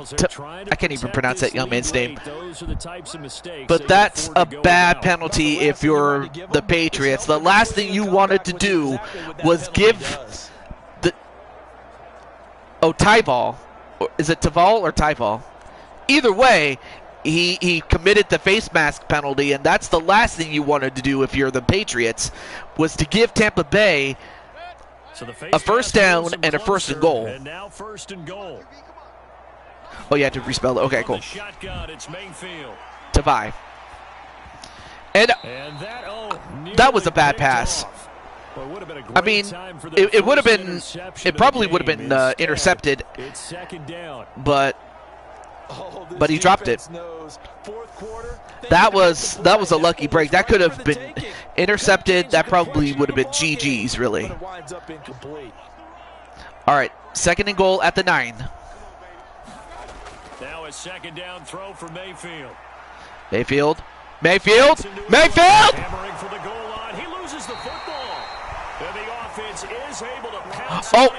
I can't even pronounce that young man's name. Those are the types of mistakes But that's a bad penalty if you're the Patriots. The last thing you wanted to do was give the... Oh, tie ball. Is it Taval or Tyval? Either way, he committed the face mask penalty, and that's the last thing you wanted to do if you're the Patriots, was to give Tampa Bay a 1st down and a 1st and goal. And now 1st and goal. Oh, you had to respell it. Okay, cool. Shotgun, it's Mayfield. Tavai. And that was a bad pass. I mean, it would have been, it probably would have been intercepted, but he dropped it. That was a lucky break. That could have been intercepted. That probably would have been GG's, really. All right, 2nd and goal at the 9. Now a 2nd down throw for Mayfield. Mayfield! Hammering for the goal line. He loses the football. And the offense is able to pounce well,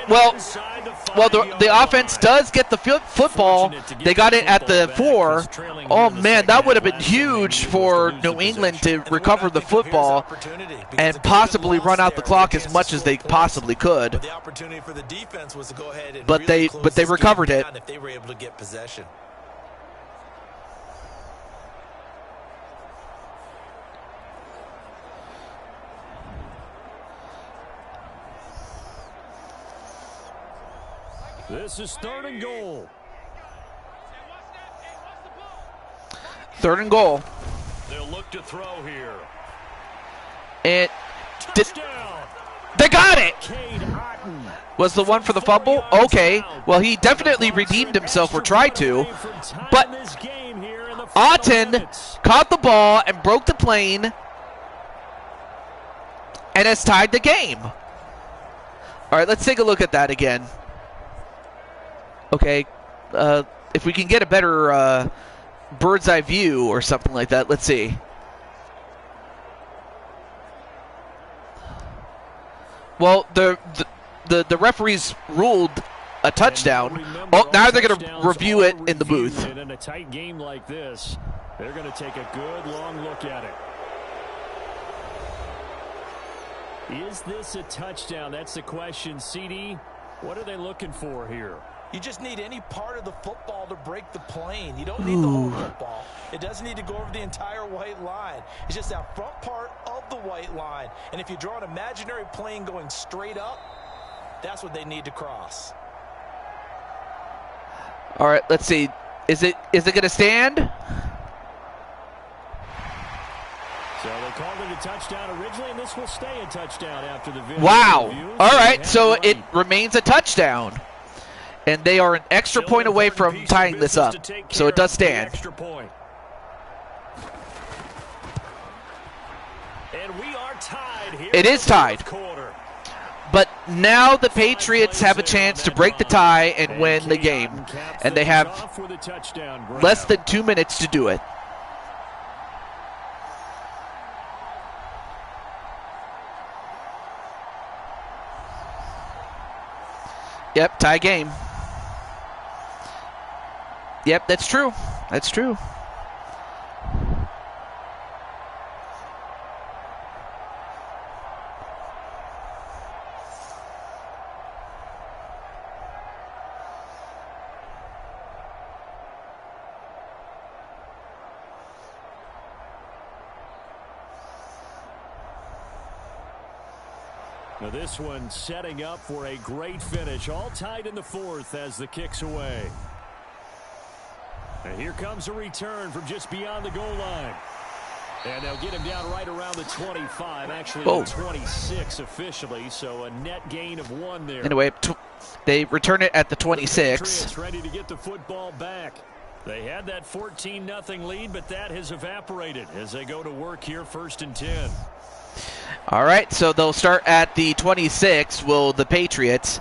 the yard offense line. does get the football. They got it at the 4. Oh, man, that would have been huge for New England to recover the football and possibly run out the clock as much as they possibly could. The opportunity for the defense was to go ahead and But they recovered it. if they were able to get possession. This is 3rd and goal. 3rd and goal. They'll look to throw here. They got it! Was the one for the fumble? Okay. Well, he definitely redeemed himself or tried to. But Otten caught the ball and broke the plane and has tied the game. All right, let's take a look at that again. Okay, if we can get a better bird's eye view or something like that, let's see. Well, the referees ruled a touchdown. Oh, now they're going to review it in the booth. And in a tight game like this, they're going to take a good long look at it. Is this a touchdown? That's the question. CD, what are they looking for here? You just need any part of the football to break the plane. You don't need the whole football. It doesn't need to go over the entire white line. It's just that front part of the white line. And if you draw an imaginary plane going straight up, that's what they need to cross. All right, let's see. Is it going to stand? So they called it a touchdown originally, and this will stay a touchdown after the video. Wow. Review. All right, so Right. it remains a touchdown. And they are an extra point away from tying this up. So it does stand. Extra point. And we are tied here. It is tied. Quarter. But now the Patriots have a chance to break the tie and win the game. And they have less than 2 minutes to do it. Yep, tie game. Yep, that's true. That's true. Now this one setting up for a great finish. All tied in the fourth as the kick's away. And here comes a return from just beyond the goal line. And they'll get him down right around the 25, actually the 26 officially, so a net gain of 1 there. Anyway, they return it at the 26. Patriots ready to get the football back. They had that 14-0 lead, but that has evaporated as they go to work here, 1st and 10. All right, so they'll start at the 26, will the Patriots.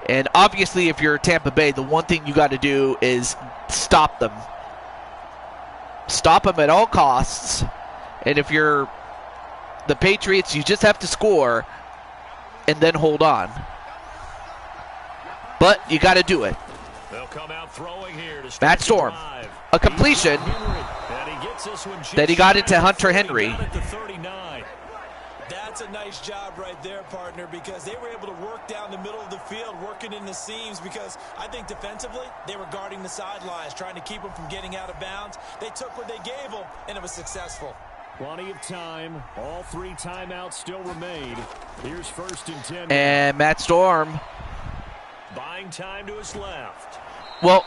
And obviously, if you're Tampa Bay, the one thing you got to do is stop them. Stop them at all costs. And if you're the Patriots, you just have to score and then hold on. But you got to do it. They'll come out throwing here to Matt Storm, a completion that he got into Hunter Henry. That's a nice job right there, partner, because they were able to work down the middle of the field, working in the seams, because I think defensively they were guarding the sidelines, trying to keep them from getting out of bounds. They took what they gave them, and it was successful. Plenty of time. All 3 timeouts still remain. Here's 1st and 10. And Matt Storm. Buying time to his left. Well,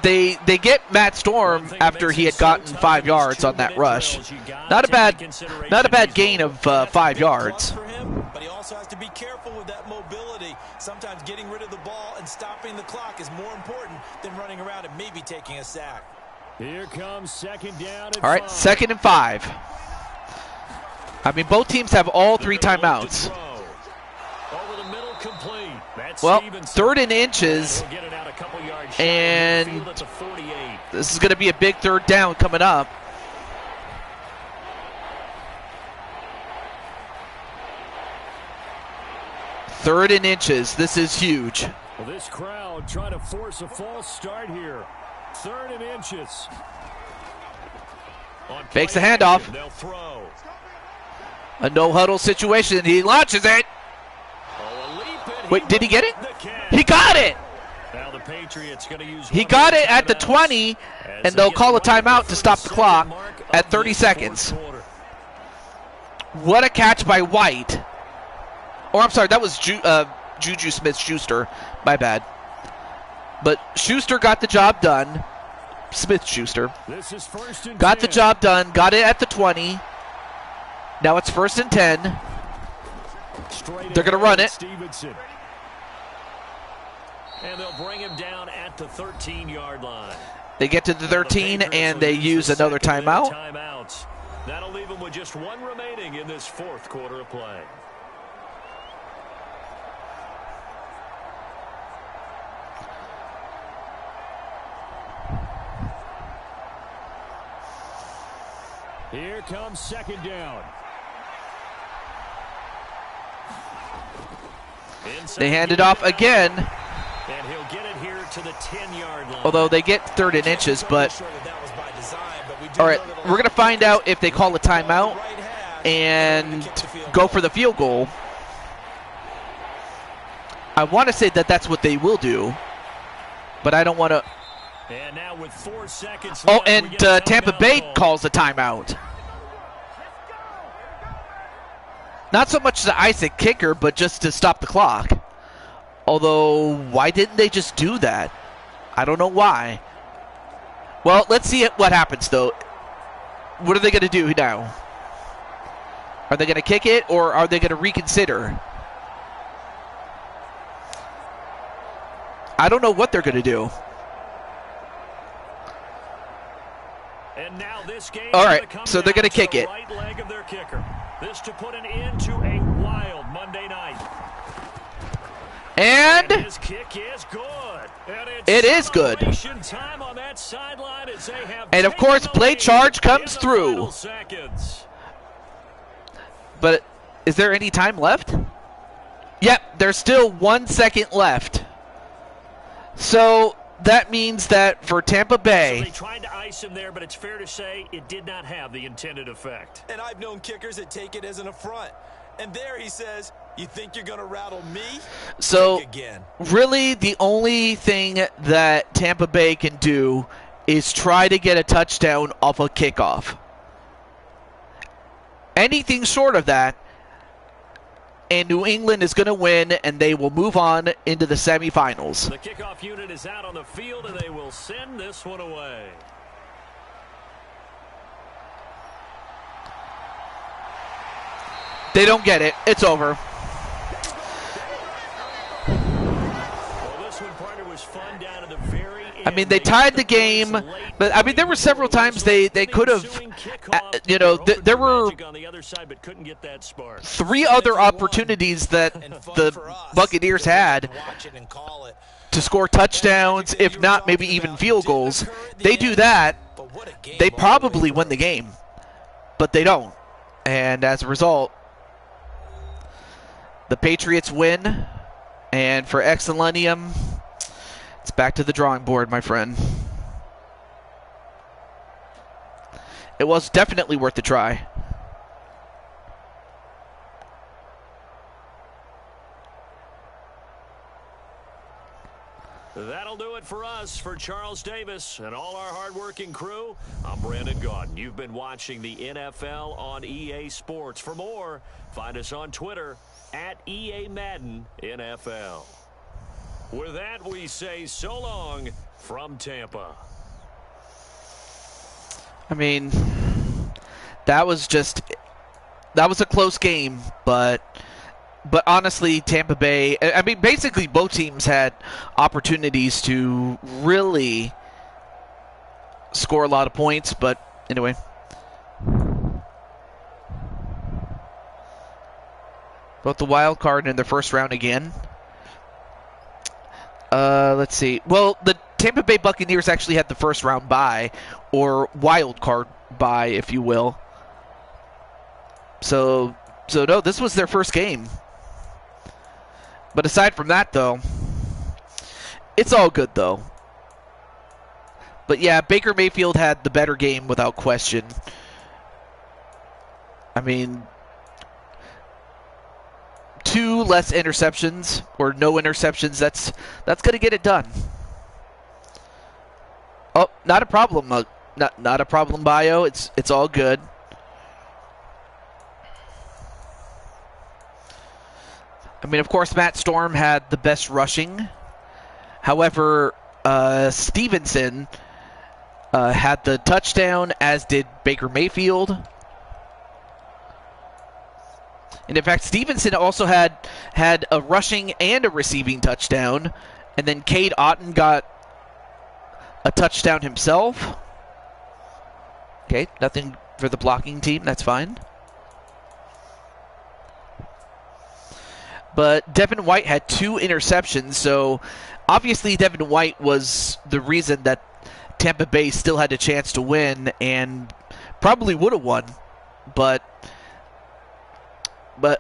they get Matt Storm after he had gotten 5 yards on that rush. Not a bad gain of 5 yards. For him, but he also has to be careful with that mobility. Sometimes getting rid of the ball and stopping the clock is more important than running around and maybe taking a sack. Here comes 2nd down. All right, 2nd and 5. I mean, both teams have all 3 timeouts. Over the middle, complete. Well, 3rd and inches, and this is going to be a big 3rd down coming up. Third and inches. This is huge. Well, this crowd trying to force a false start here. 3rd and inches. Fakes the handoff. They'll throw. A no-huddle situation. He launches it. Wait, did he get it? He got it! Now the Patriots going to use he got it at the 20, and they'll call a timeout to stop the clock at 30 seconds. What a catch by White. Or, I'm sorry, that was Juju Smith-Schuster. My bad. But Schuster got the job done. Smith-Schuster. Got the job done. Got it at the 20. Now it's 1st and 10. They're going to run it. And they'll bring him down at the 13-yard line. They get to the 13, and they use another timeout. That'll leave them with just 1 remaining in this 4th quarter of play. Here comes 2nd down. They hand it off again. And he'll get it here to the 10-yard line. Although they get 3rd and inches, but all right, we're going to find out if they call a timeout and go for the field goal. I want to say that that's what they will do, but I don't want to. And now with 4 seconds oh, left, and Tampa Bay calls a timeout. Not so much to ice a kicker, but just to stop the clock. Although, why didn't they just do that? I don't know why. Well, let's see what happens, though. What are they going to do now? Are they going to kick it, or are they going to reconsider? I don't know what they're going to do. And now this game all right, so they're going to kick it. Right leg of their kicker. This to put an end to a wild Monday night. And his kick is good. It is good. Time on that sideline as they have and of course, play charge comes through. But is there any time left? Yep, there's still 1 second left. So that means that for Tampa So Bay, they tried to ice him there, but it's fair to say it did not have the intended effect. And I've known kickers that take it as an affront. And there he says, you think you're going to rattle me? so Think again. really the only thing that Tampa Bay can do is try to get a touchdown off a kickoff. Anything short of that, and New England is going to win, and they will move on into the semifinals. The kickoff unit is out on the field, and they will send this one away. They don't get it. It's over. Well, this one, partner, was fun down to the very end. I mean, they tied the game, but I mean, there were several times they could have, you know, there were 3 other opportunities that the Buccaneers had to score touchdowns, if not maybe even field goals. They do that, they probably win the game, but they don't. And as a result, the Patriots win, and for Excellennium, it's back to the drawing board, my friend. It was definitely worth the try. That'll do it for us. For Charles Davis and all our hardworking crew, I'm Brandon Gaudin. You've been watching the NFL on EA Sports. For more, find us on Twitter at EA Madden NFL. With that, we say so long from Tampa. I mean, that was a close game, but honestly, Tampa Bay, I mean, basically both teams had opportunities to really score a lot of points, but anyway. Both the wild card in the first round again. Let's see. Well, the Tampa Bay Buccaneers actually had the first round bye, or wild card bye, if you will. So no, this was their first game. But aside from that, though, it's all good, though. But yeah, Baker Mayfield had the better game without question. I mean, 2 less interceptions, or no interceptions, that's going to get it done. Oh, not a problem. Not a problem, Bio. It's all good. I mean, of course, Matt Storm had the best rushing. However, Stevenson had the touchdown, as did Baker Mayfield. And in fact, Stevenson also had a rushing and a receiving touchdown. And then Cade Otton got a touchdown himself. Okay, nothing for the blocking team. That's fine. But Devin White had 2 interceptions, so obviously Devin White was the reason that Tampa Bay still had a chance to win and probably would have won. But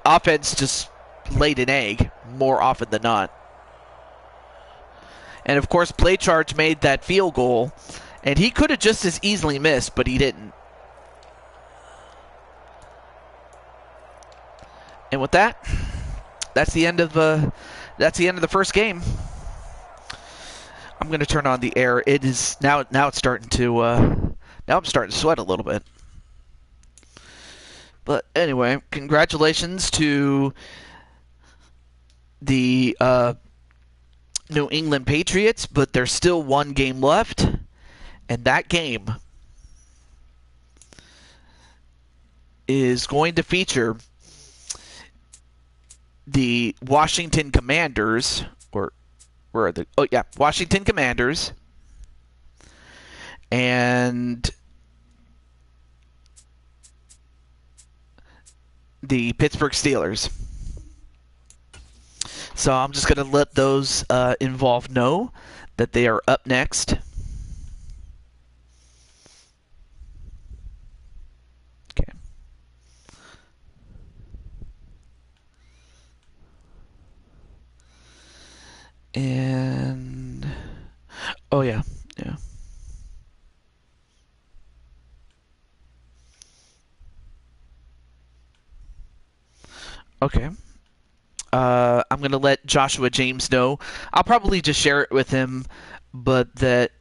offense just laid an egg more often than not. And of course, Play Charge made that field goal, and he could have just as easily missed, but he didn't. And with that, that's the end of the first game. I'm going to turn on the air. It is now it's starting to now I'm starting to sweat a little bit. But anyway, congratulations to the New England Patriots, but there's still 1 game left, and that game is going to feature the Washington Commanders, or where are the? Oh yeah, Washington Commanders, and the Pittsburgh Steelers. So I'm just going to let those involved know that they are up next. Okay. And Oh yeah, yeah. Okay. I'm gonna let Joshua James know. I'll probably just share it with him, but that.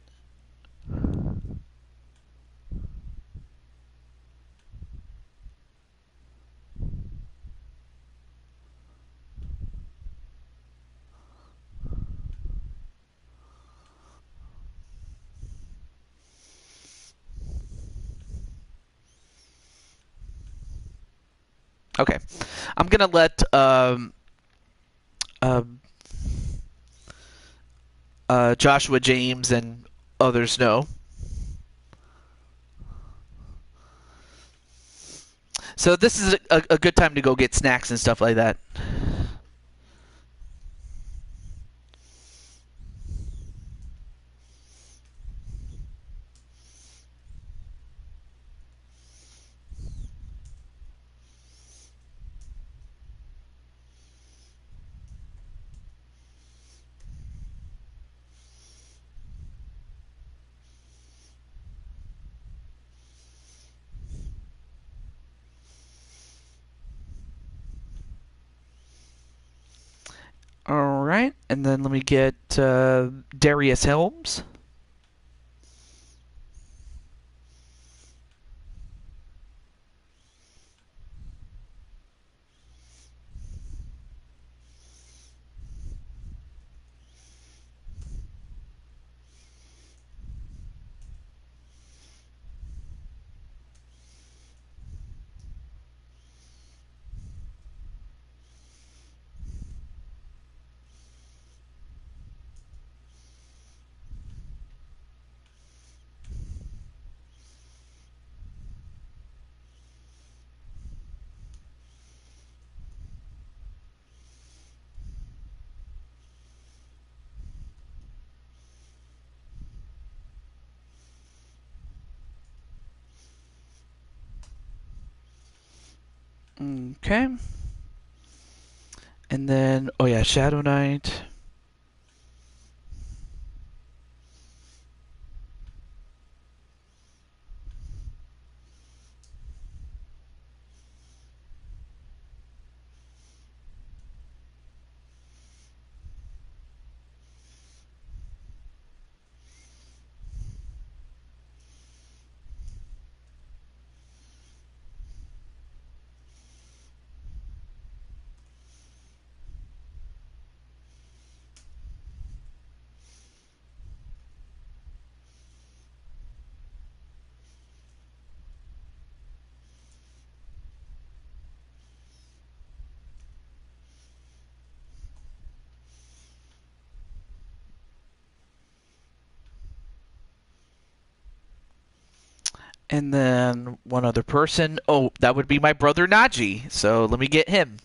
Okay, I'm gonna let um, Joshua James and others know. So this is a good time to go get snacks and stuff like that. All right, and then let me get Darius Helms. Okay. And then, oh yeah, Shadow Knight. And then one other person. Oh, that would be my brother Najee. So let me get him.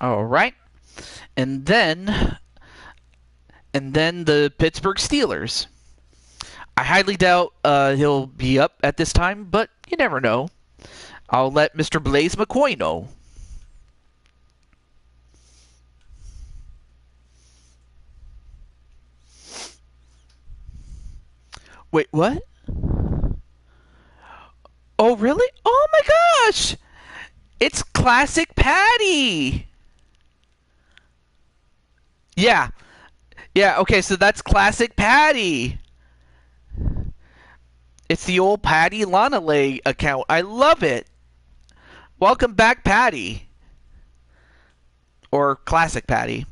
All right. And then the Pittsburgh Steelers. I highly doubt he'll be up at this time, but you never know. I'll let Mr. Blaze McCoy know. Wait, what? Oh, really? Oh my gosh! It's Classic Patty! Yeah. Yeah, okay, so that's Classic Patty. It's the old Patty Lonelay account. I love it. Welcome back, Patty. Or Classic Patty.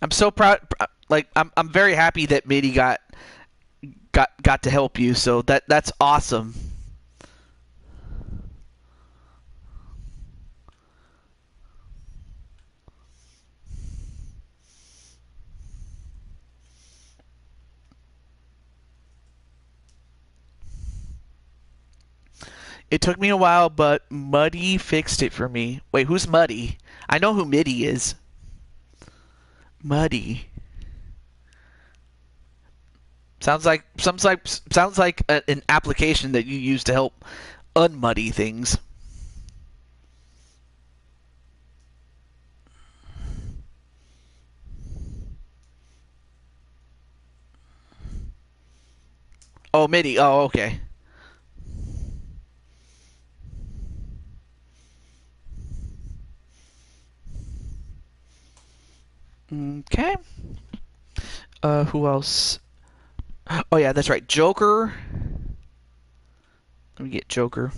I'm so proud. Like I'm very happy that Mitty got to help you. So that's awesome. It took me a while, but Muddy fixed it for me. Wait, who's Muddy? I know who Mitty is. Muddy. Sounds like an application that you use to help unmuddy things. Oh, Mitty. Oh, okay. Okay. Who else? Oh yeah, that's right. Joker. Let me get Joker.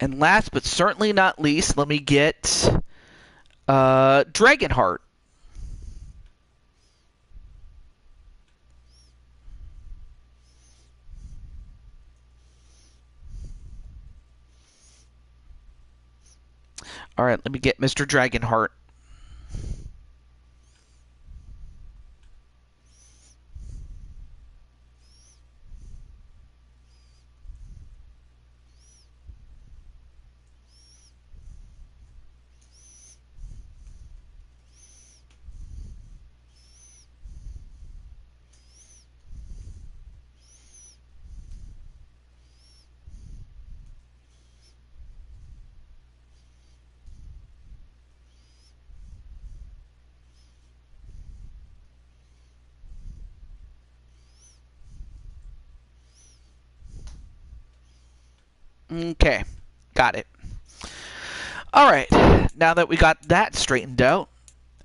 And last but certainly not least, let me get Dragonheart. All right, let me get Mr. Dragonheart. Okay, got it. All right, now that we got that straightened out,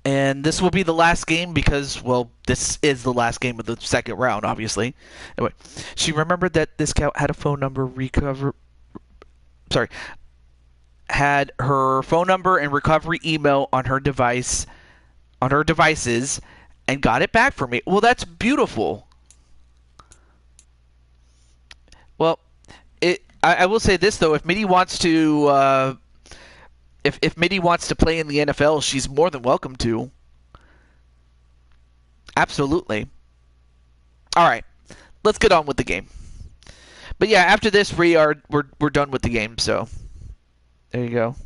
and this will be the last game because, well, this is the last game of the second round, obviously. Anyway, she remembered that this scout had a phone number had her phone number and recovery email on her devices, and got it back for me. Well, that's beautiful. Well, I will say this though: if Mitty wants to, if Mitty wants to play in the NFL, she's more than welcome to. Absolutely. All right, let's get on with the game. But yeah, after this, we're done with the game. So there you go.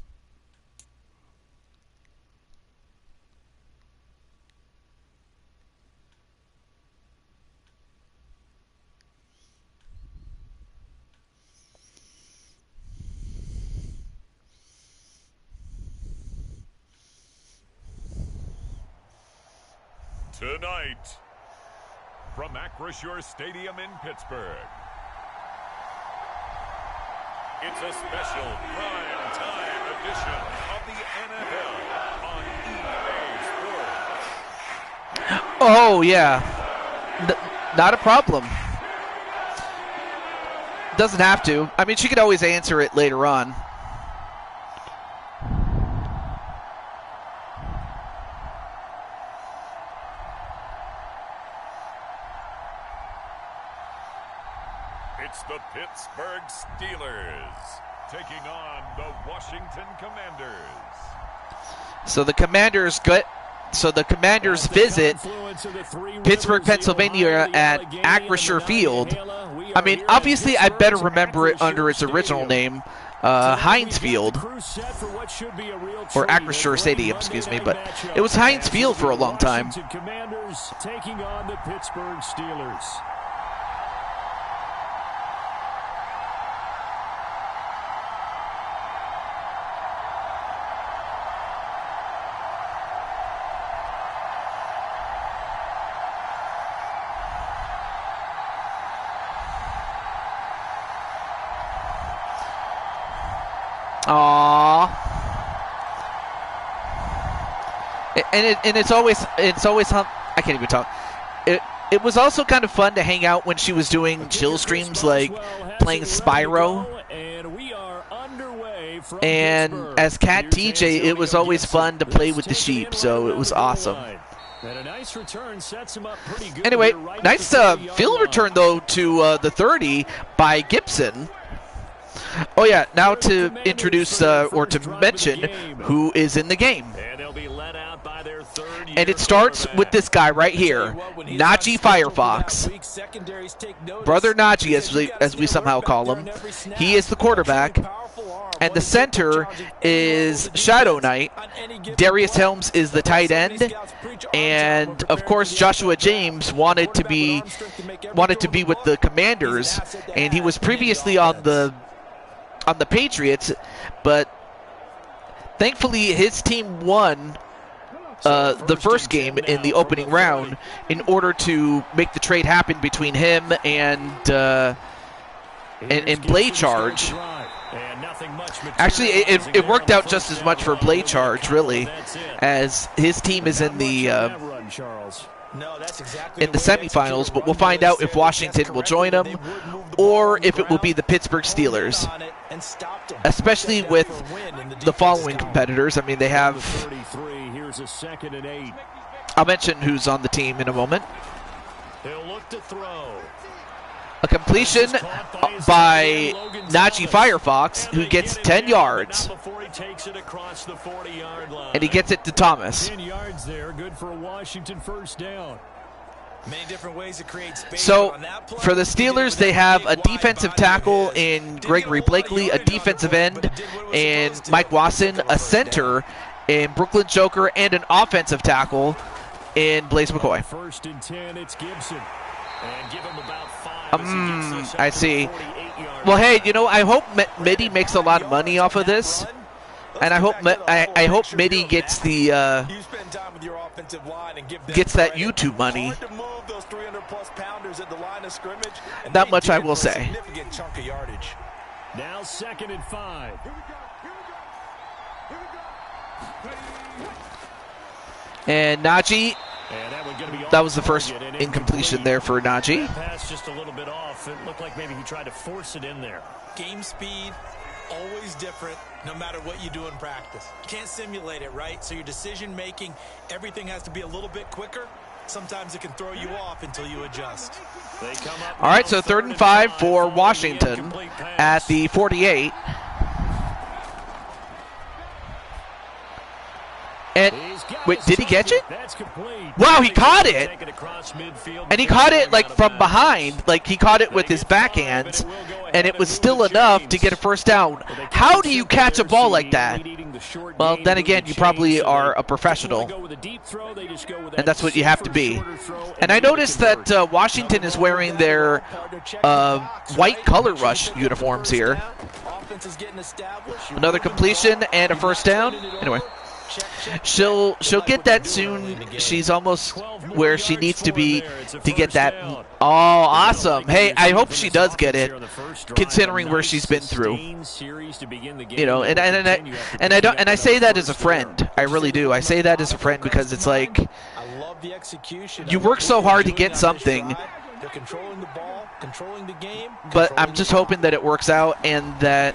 Tonight, from Acrisure Stadium in Pittsburgh, it's a special prime time edition of the NFL on EA Sports. Oh yeah, not a problem. Doesn't have to. I mean, she could always answer it later on. It's the Pittsburgh Steelers taking on the Washington Commanders. So the Commanders visit Pittsburgh, Pennsylvania at Acrisure Field. I mean, obviously, I better remember it under its original name, Heinz Field, or Acrisure Stadium, excuse me, but it was Heinz Field for a long time. Commanders taking on the Pittsburgh Steelers. Aww. And it's always I can't even talk. It was also kind of fun to hang out when she was doing chill streams, like playing Spyro. And as Cat TJ, it was always fun to play with the sheep, so it was awesome. Anyway, nice field return, though, to the 30 by Gibson. Oh, yeah, now to introduce or to mention who is in the game. And it starts with this guy right here, Najee Firefox. Brother Najee, as we somehow call him. He is the quarterback. And the center is Shadow Knight. Darius Helms is the tight end. And, of course, Joshua James wanted to be with the Commanders. And he was previously on the Patriots. But thankfully, his team won the first game in the opening round in order to make the trade happen between him and Blade Charge. Actually, it worked out just as much for Blade Charge, really, as his team is in the semifinals. But we'll find out if Washington will join them or if it will be the Pittsburgh Steelers. Especially with the following competitors. I mean, they have. I'll mention who's on the team in a moment. A completion by Najee Firefox, who gets 10 yards. And he gets it to Thomas. 10 yards there, good for a Washington first down. Many different ways to create space. So, for the Steelers, they have a defensive tackle in Gregory Blakely, a defensive end in Mike Wasson, a center in Brooklyn Joker, and an offensive tackle in Blaze McCoy. First and 10, it's Gibson. And give him about 5. I see. Well, hey, you know, I hope Midi makes a lot of money off of this. And I hope Midi gets the gets that YouTube money. That much I will say. Now 2nd and 5. And Najee, that was the first incompletion there for Najee. Pass just a little bit off. It looked like maybe he tried to force it in there. Game speed, always different, no matter what you do in practice. You can't simulate it, right? So your decision making, everything has to be a little bit quicker. Sometimes it can throw you off until you adjust. All right, so 3rd and 5 for Washington at the 48. And wait, did he catch it? Wow, he caught it. And he caught it like from behind. Like he caught it with his backhands. And it was still enough to get a first down. How do you catch a ball like that? Well, then again, you probably are a professional. And that's what you have to be. And I noticed that Washington is wearing their white color rush uniforms here. Another completion and a first down. Anyway. She'll get that soon. She's almost where she needs to be to get that. Oh, awesome! Hey, I hope she does get it, considering where she's been through. You know, and I say that as a friend. I really do. I say that as a friend because it's like you work so hard to get something. But I'm just hoping that it works out and that.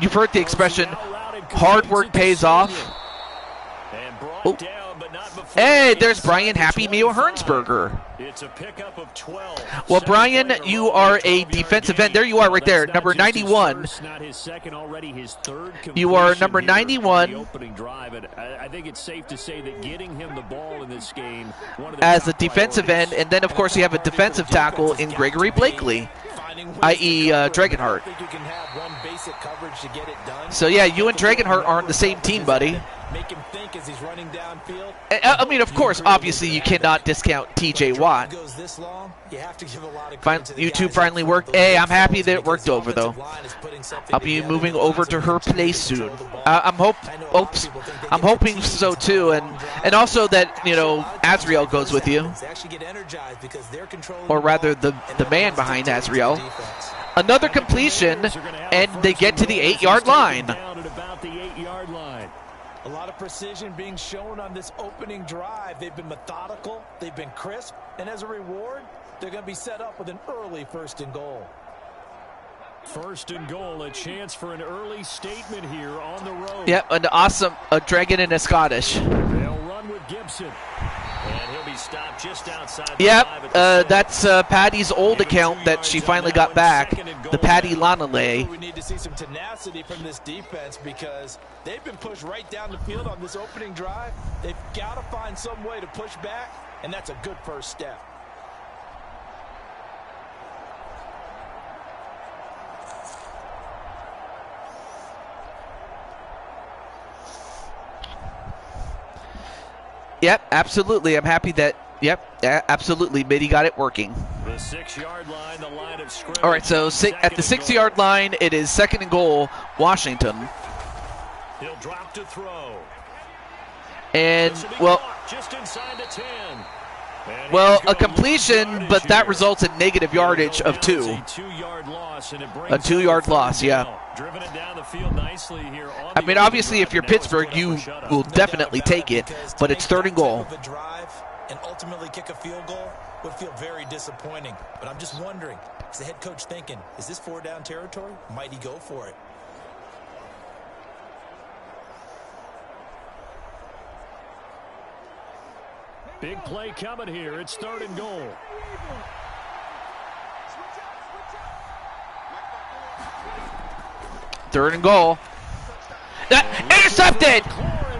You've heard the expression, hard work pays off. Oh. Hey, there's Brian Happy Meal Hernsberger. It's a pickup of 12. Well, Brian, you are a defensive end. There you are right there, number 91. You are number 91. I think it's safe to say that getting him the ball in this game as a defensive end, and then, of course, you have a defensive tackle in Gregory Blakely, i.e. Dragonheart. So, yeah, you and Dragonheart are on the same team, buddy. make him think as he's running downfield. I mean, of course, obviously, you cannot discount T.J. Watt. Goes this long, you have to give a lot of Fine, you two finally worked. Hey, I'm happy that it worked over, though. I'll be moving over to her place soon. I'm hoping so too, and also that Azriel goes with you, or rather the man behind Azriel. Another completion, and they get to the 8-yard line. A lot of precision being shown on this opening drive. They've been methodical, they've been crisp, and as a reward, they're going to be set up with an early 1st and goal. 1st and goal, a chance for an early statement here on the road. Yep, an awesome dragon and a Scottish. They'll run with Gibson. And he'll be stopped just outside the yep, 5 that's Patty's old account that she finally got back, the Patty Lanale. We need to see some tenacity from this defense because they've been pushed right down the field on this opening drive. They've got to find some way to push back, and that's a good first step. Yep, absolutely. I'm happy that, absolutely, Mitty got it working. The 6-yard line, the line of scrimmage. All right, so at the 6-yard line, it is 2nd and goal, Washington. He'll drop to throw. And, well, just inside the 10. Well, a completion, but that results in negative yardage of 2. A 2-yard loss, and it brings a 2-yard loss, yeah. Driven it down the field nicely here. I mean, obviously, if you're Pittsburgh, you will definitely take it, but it's 3rd and goal. And ultimately kick a field goal would feel very disappointing. But I'm just wondering, is the head coach thinking, is this 4-down territory? Might he go for it? Big play coming here. It's 3rd and goal. Third and goal. Intercepted!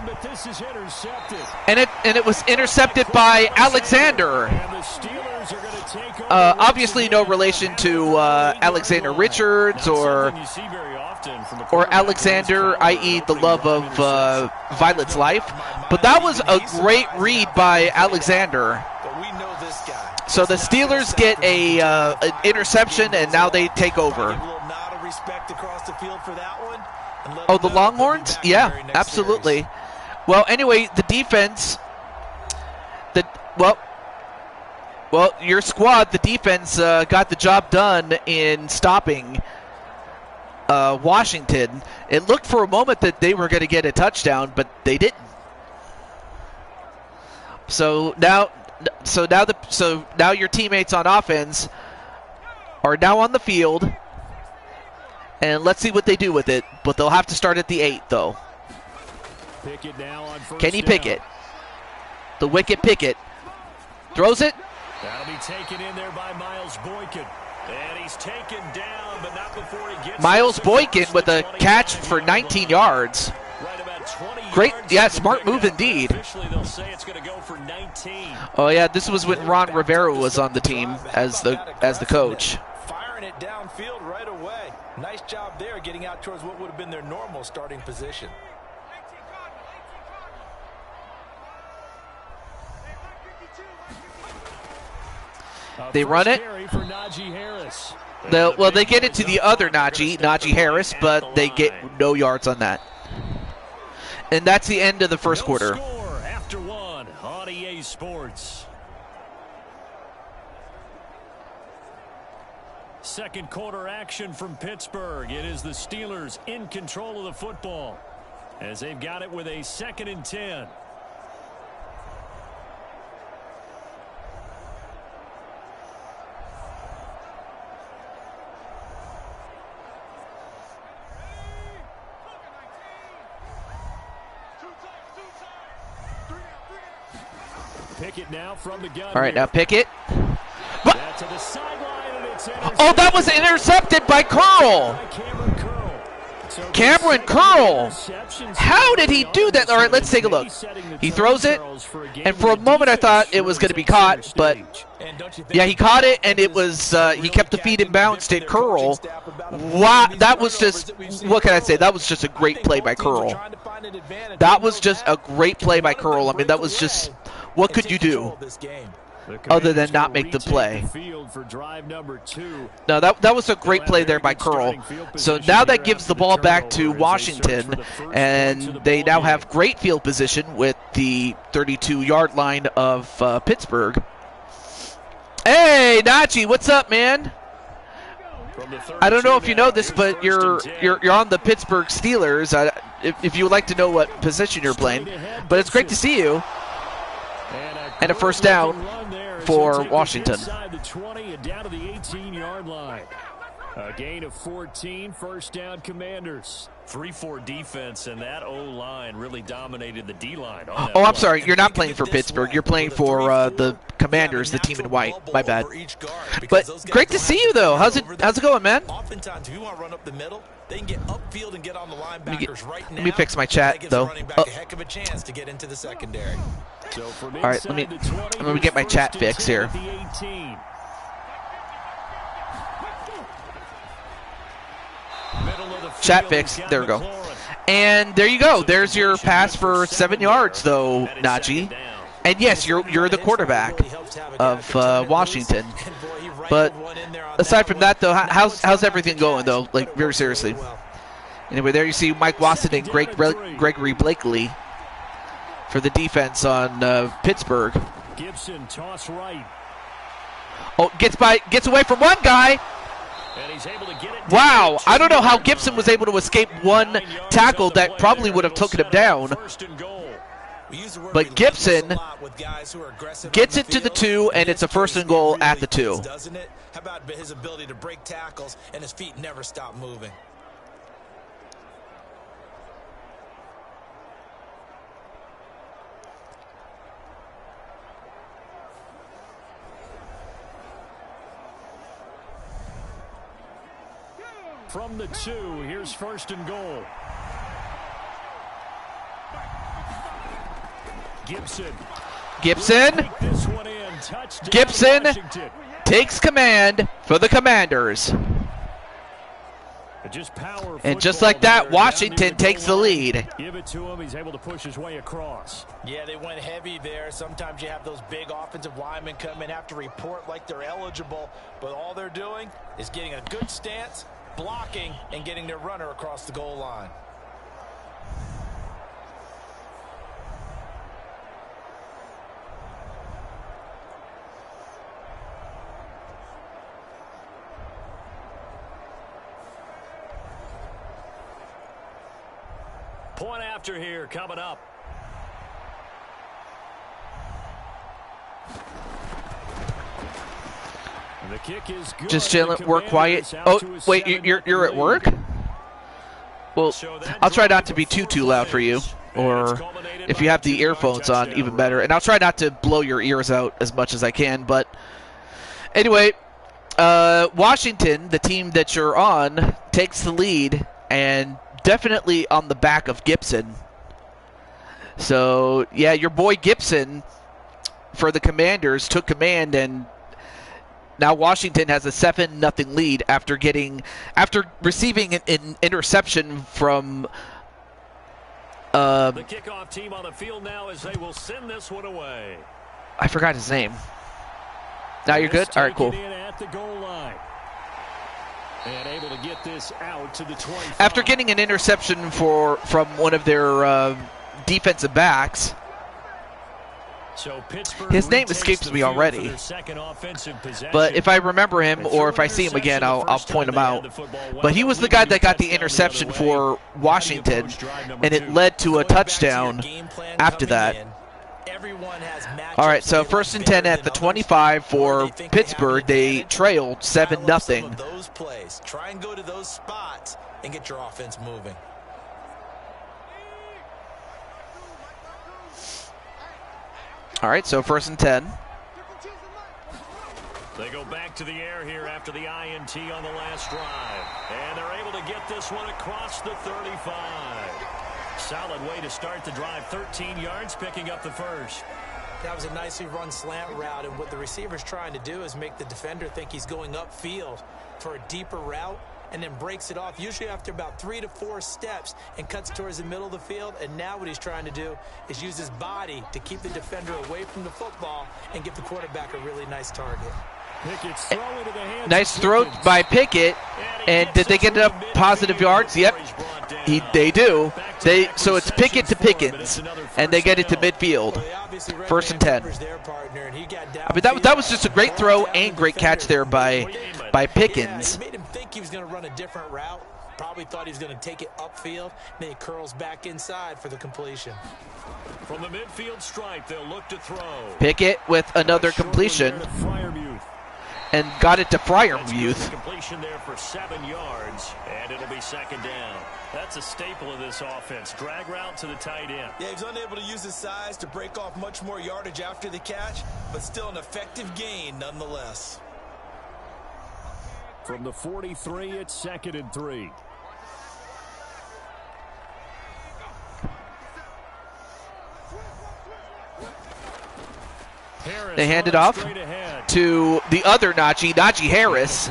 But this is intercepted. And it was intercepted by Alexander. And the Steelers are going to take over. Obviously, no relation to Alexander Richards or Alexander, i.e. the love of Violet's life. But that was a great read by Alexander. So the Steelers get an interception, and now they take over. Oh, the Longhorns? Yeah, absolutely. Well, anyway, the defense, your squad, the defense got the job done in stopping Washington. It looked for a moment that they were going to get a touchdown, but they didn't. So now your teammates on offense are now on the field, and let's see what they do with it. But they'll have to start at the 8, though. Pickett now on first Kenny down. Pickett, the wicket Pickett, throws it. That'll be taken in there by Miles Boykin. And he's taken down, but not before he gets Miles Boykin with a catch for 19 yards. Right about 20 Great, yards yeah, smart move indeed. Officially, they'll say it's going to go for 19. Oh yeah, this was when Ron Rivera was on the team as the coach. Firing it downfield right away. Nice job there, getting out towards what would have been their normal starting position. They run it. For Najee Harris. Well, they get it to the other Najee Harris, but they get no yards on that. And that's the end of the first quarter. Score after 1 on EA Sports. Second quarter action from Pittsburgh. It is the Steelers in control of the football as they've got it with a 2nd and 10. Pickett now from the gun. All right, here. now Pickett. That's to the sideline, and it's Oh, that was intercepted by Curl. Cameron Curl. How did he do that? All right, let's take a look. He throws it, and for a moment I thought it was going to be caught, but yeah, he caught it, and it was he kept the feet in bounds to Curl. Wow, that was just, what can I say? That was just a great play by Curl. That was just a great play by Curl. I mean, that was just, what could you do other than not make the play? No, that was a great play there by Curl. So now that gives the ball back to Washington, and they now have great field position with the 32-yard line of Pittsburgh. Hey, Najee, what's up, man? I don't know if you know this, but you're on the Pittsburgh Steelers. If you would like to know what position you're playing, but it's great to see you. And a first down for Washington. The 20 and down to the 18-yard line. A gain of 14, first down Commanders. 3-4 defense, and that O-line really dominated the D-line. Oh, I'm sorry. You're not playing for Pittsburgh. You're playing for the Commanders, the team in white. My bad. But great to see you, though. How's it going, man? Oftentimes, if you want to run up the middle, they can get upfield and get on the linebackers right now. Let me fix my chat, though. A heck of a chance to get into the secondary. All right, let me get my chat fixed here. Chat fix. There we go. And there you go. There's your pass for 7 yards, though, Najee. And yes, you're the quarterback of Washington. But aside from that, though, how's everything going, though? Like, very seriously. Anyway, there you see Mike Watson and Gregory Blakely for the defense on Pittsburgh. Gibson toss right. Oh, gets away from one guy. And he's able to get it. Wow, I don't know how Gibson was able to escape one tackle that probably would have taken him down. But Gibson gets it to the 2, and it's a first and goal at the 2. How about his ability to break tackles and his feet never stop moving? From the 2, here's first and goal. Gibson takes command for the Commanders. And just like that, Washington takes the lead. Give it to him. He's able to push his way across. Yeah, they went heavy there. Sometimes you have those big offensive linemen come in, have to report like they're eligible, but all they're doing is getting a good stance, blocking, and getting their runner across the goal line. Point after here coming up. The kick is good. Just chilling, work quiet. Oh, wait, you're at work? Well, I'll try not to be too loud for you. Or if you have the earphones on, even better. And I'll try not to blow your ears out as much as I can. But anyway, Washington, the team that you're on, takes the lead, and definitely on the back of Gibson. So, yeah, your boy Gibson for the Commanders took command, and now Washington has a 7-0 lead after receiving an interception from the kickoff team on the field now as they will send this one away. I forgot his name. Now you're good? All right, cool. At the goal line. And able to get this out to the 25. After getting an interception from one of their defensive backs. So his name escapes me already. But if I remember him or if I see him again, I'll point him out. But he was the guy that got the interception for Washington, and it led to a touchdown after that. All right, so 1st and 10 at the 25 for Pittsburgh. They trailed 7-0. Those plays. Try and go to those spots and get your offense moving. All right, so 1st and 10. They go back to the air here after the INT on the last drive. And they're able to get this one across the 35. Solid way to start the drive. 13 yards, picking up the first. That was a nicely run slant route, and what the receiver's trying to do is make the defender think he's going upfield for a deeper route, and then breaks it off, usually after about 3 to 4 steps, and cuts towards the middle of the field. And now what he's trying to do is use his body to keep the defender away from the football and give the quarterback a really nice target. Pickett's throw into the hands Nice of throw Pickens. by Pickett. And did they get enough positive yards? Yep, they do. So it's Pickett to Pickens, and they get it to midfield. First and 10. I mean, that was just a great throw and great catch there by Pickens. Yeah, he made him think he was going to run a different route. Probably thought he was going to take it upfield. Then he curls back inside for the completion. From the midfield stripe, they'll look to throw. Pickett with another completion. And got it to Freiermuth. Completion there for 7 yards, and it'll be second down. That's a staple of this offense. Drag route to the tight end. Yeah, he was unable to use his size to break off much more yardage after the catch, but still an effective gain nonetheless. From the 43, it's 2nd and 3. They hand it off to the other Najee Harris.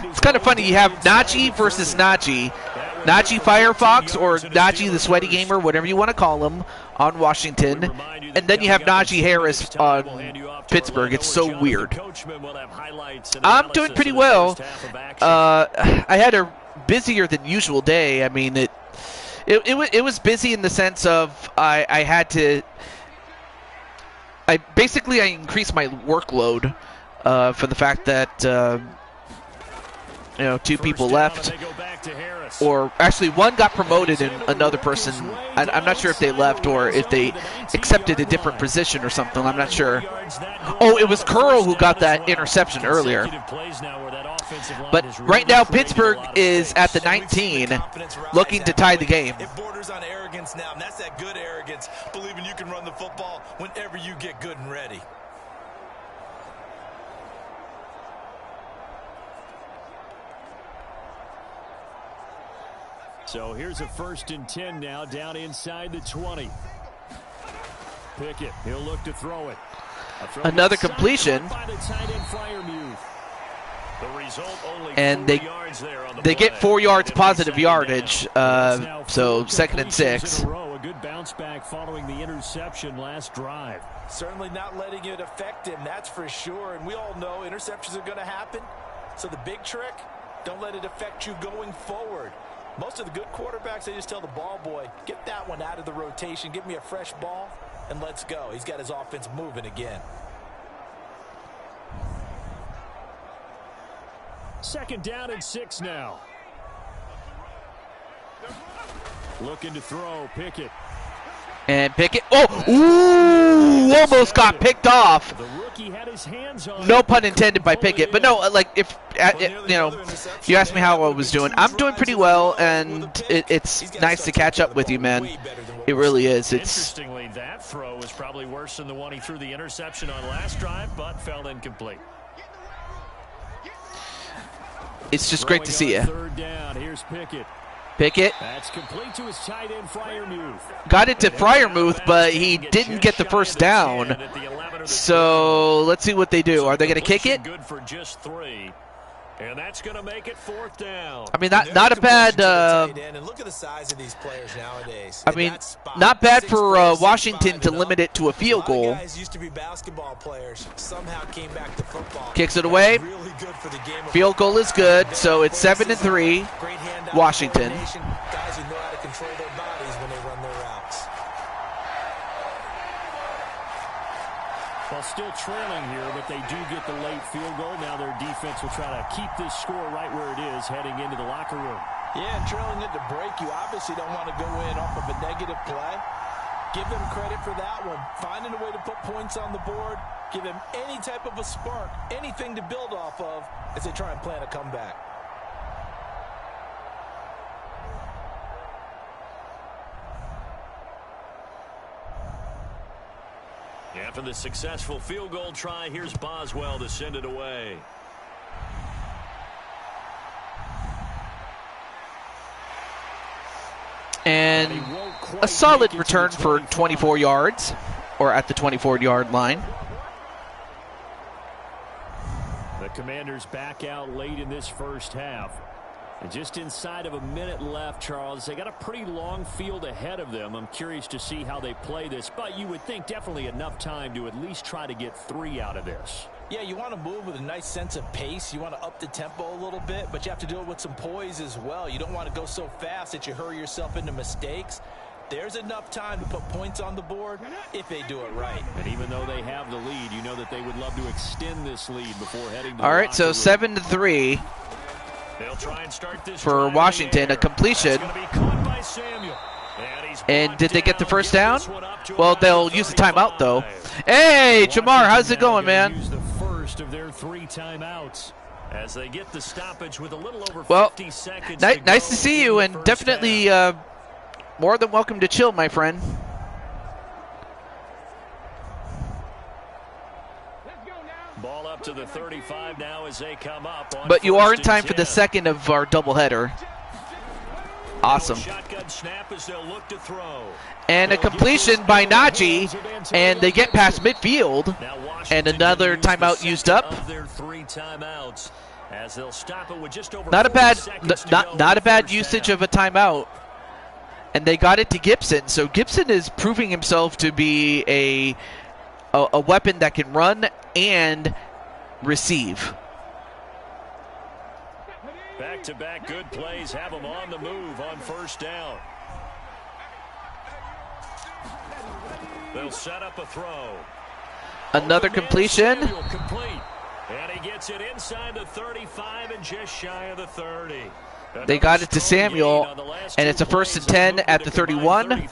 It's kind of funny. You have Najee versus Najee. Najee Firefox or Najee the Sweaty Gamer, whatever you want to call him, on Washington. And then you have Najee Harris on Pittsburgh. It's so weird. I'm doing pretty well. I had a busier than usual day. I mean, it was busy in the sense of I had to... I increased my workload for the fact that 2 people left, or actually one got promoted and another person. I'm not sure if they left or if they accepted a different position or something. I'm not sure. Oh, it was Curl who got that interception earlier. But right now Pittsburgh is at the 19, looking to tie the game. It borders on arrogance now, and that's that good arrogance, believing you can run the football whenever you get good and ready. So here's a 1st and 10 now, down inside the 20. Pickett, he'll look to throw it. Another completion. And they get 4 yards positive yardage, so 2nd and 6. A good bounce back following the interception last drive. Certainly not letting it affect him, that's for sure. And we all know interceptions are going to happen. So the big trick, don't let it affect you going forward. Most of the good quarterbacks, they just tell the ball boy, get that one out of the rotation, give me a fresh ball, and let's go. He's got his offense moving again. 2nd down and 6 now. Looking to throw, Pickett. And Pickett, almost got picked off. The rookie had his hands on No pun intended by Pickett, but no, like if you asked me how I was doing, I'm doing pretty well, and it's nice to catch up with you, man. It really is. Interestingly, that throw was probably worse than the one he threw the interception on last drive, but fell incomplete. It's just great to see you. 3rd down, here's Pickett. Pickett That's complete to his tight end, Freiermuth. got it to Freiermuth, but he didn't get the first down. So let's see what they do. Are they going to kick it? Good for just 3. And that's going to make it 4th down. I mean, not a bad. And look at the size of these players nowadays. I mean, not bad for Washington to limit it to a field goal. Guys used to be basketball players. Somehow came back to football. Kicks it away. Really good for the game. Field goal is good, so it's 7 and 3. Washington. Guys who know how to control their bodies when they run their routes. Well, still trailing here, but they do get the late field goal. Now their defense will try to keep this score right where it is heading into the locker room. Yeah, trailing it to break. You obviously don't want to go in off of a negative play. Give them credit for that one. Finding a way to put points on the board. Give them any type of a spark, anything to build off of as they try and plan a comeback. After the successful field goal try, here's Boswell to send it away. And a solid return for 24 yards, or at the 24-yard line. The Commanders back out late in this first half. And just inside of a minute left, Charles. They got a pretty long field ahead of them. I'm curious to see how they play this. But you would think definitely enough time to at least try to get 3 out of this. Yeah, you want to move with a nice sense of pace. You want to up the tempo a little bit, but you have to do it with some poise as well. You don't want to go so fast that you hurry yourself into mistakes. There's enough time to put points on the board if they do it right. And even though they have the lead, you know that they would love to extend this lead before heading to All the right, so locker room. 7-3 They'll try and start this for Washington, a completion. That's gonna be caught by Samuel. And did they get the first down? Well, they'll use the timeout, though. Hey, Jamar, how's it going, man? Use the first of their 3 timeouts as they get the stoppage with a little over Well, 50 seconds nice to see you, and definitely more than welcome to chill, my friend. Ball up to the 35 now as they come up. But you are in time for the second of our doubleheader. Awesome. Shotgun snap as they'll look to throw. And a completion by Najee, and they get past midfield. And another timeout used up. Their 3 timeouts as they'll stop it with just over Not a 40 bad, seconds to go not a in bad first usage half. of a timeout. And they got it to Gibson. So Gibson is proving himself to be a weapon that can run and receive. Back-to-back good plays have them on the move on first down. They'll set up a throw. Another completion. Samuel complete. And he gets it inside the 35 and just shy of the 30. They got it to Samuel, and it's a 1st and 10 at the 31.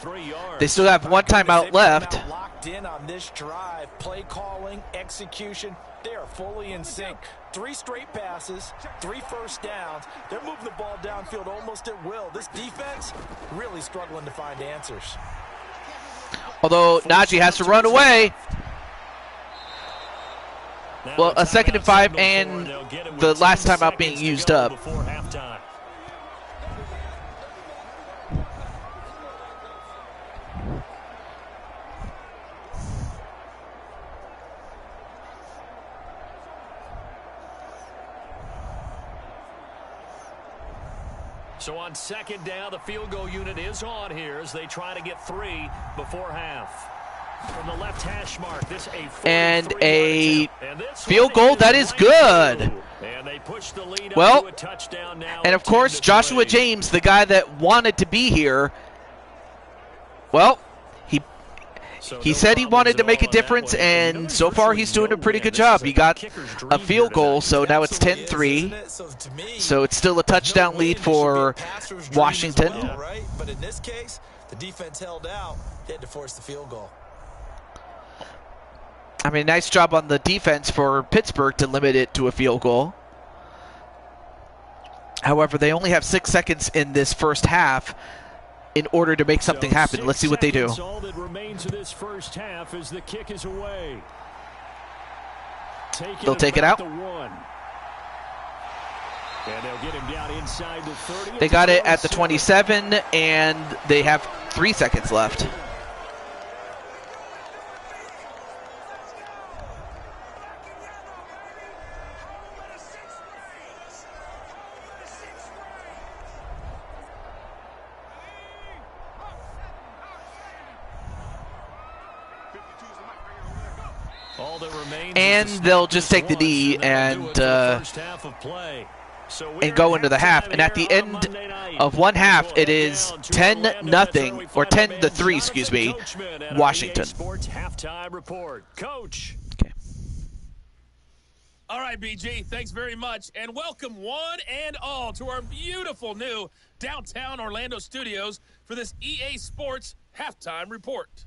They still have 1 timeout left. Locked in on this drive, play calling, execution, they are fully in sync. 3 straight passes, 3 first downs. They're moving the ball downfield almost at will. This defense really struggling to find answers. Although Najee has to run away. Well, a 2nd and 5 and the last timeout being used up. Before halftime. So on 2nd down, the field goal unit is on here as they try to get 3 before half. From the left hash mark, this And a this field goal that is good. And they push the lead Well, up to a touchdown now. And of course, Joshua James, the guy that wanted to be here, well, he said he wanted to make a difference, and so far he's doing a pretty good job. He got a field goal, so now it's 10-3. So it's still a touchdown lead for Washington. But in this case, the defense held out. They had to force the field goal. I mean, nice job on the defense for Pittsburgh to limit it to a field goal. However, they only have 6 seconds in this first half in order to make something happen. Let's see what they do. All that remains of this first half as the kick is away. They'll take it out. The 1. And they'll get him down inside the 30. They got it at the 27, and they have 3 seconds left. And they'll just take the knee and go into the half. And at the end of one half, it is 10-0 or 10-3, excuse me, Washington. Coach. Okay. All right, BG, thanks very much. And welcome one and all to our beautiful new downtown Orlando studios for this EA Sports Halftime Report.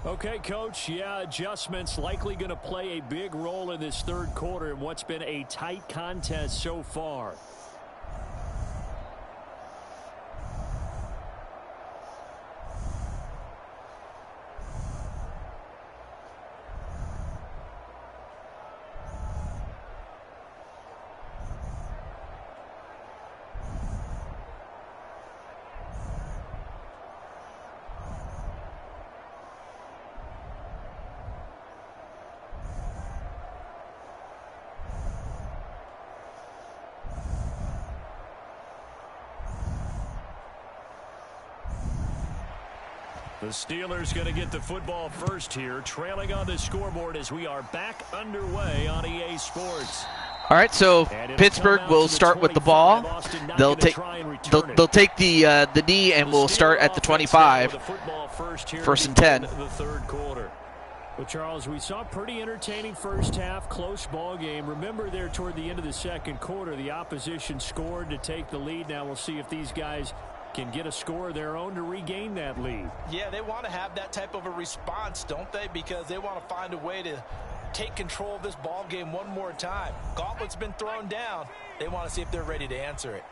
Okay, Coach, yeah, adjustments likely going to play a big role in this third quarter in what's been a tight contest so far. The Steelers going to get the football first here, trailing on the scoreboard as we are back underway on EA Sports. All right, so Pittsburgh will start with the ball. They'll take the knee and will start at the 25. First and 10. The third quarter. Well, Charles, we saw a pretty entertaining first half, close ball game. Remember there toward the end of the second quarter, the opposition scored to take the lead. Now we'll see if these guys can get a score of their own to regain that lead. Yeah, they want to have that type of a response, don't they? Because they want to find a way to take control of this ball game one more time. Gauntlet's been thrown down. They want to see if they're ready to answer it.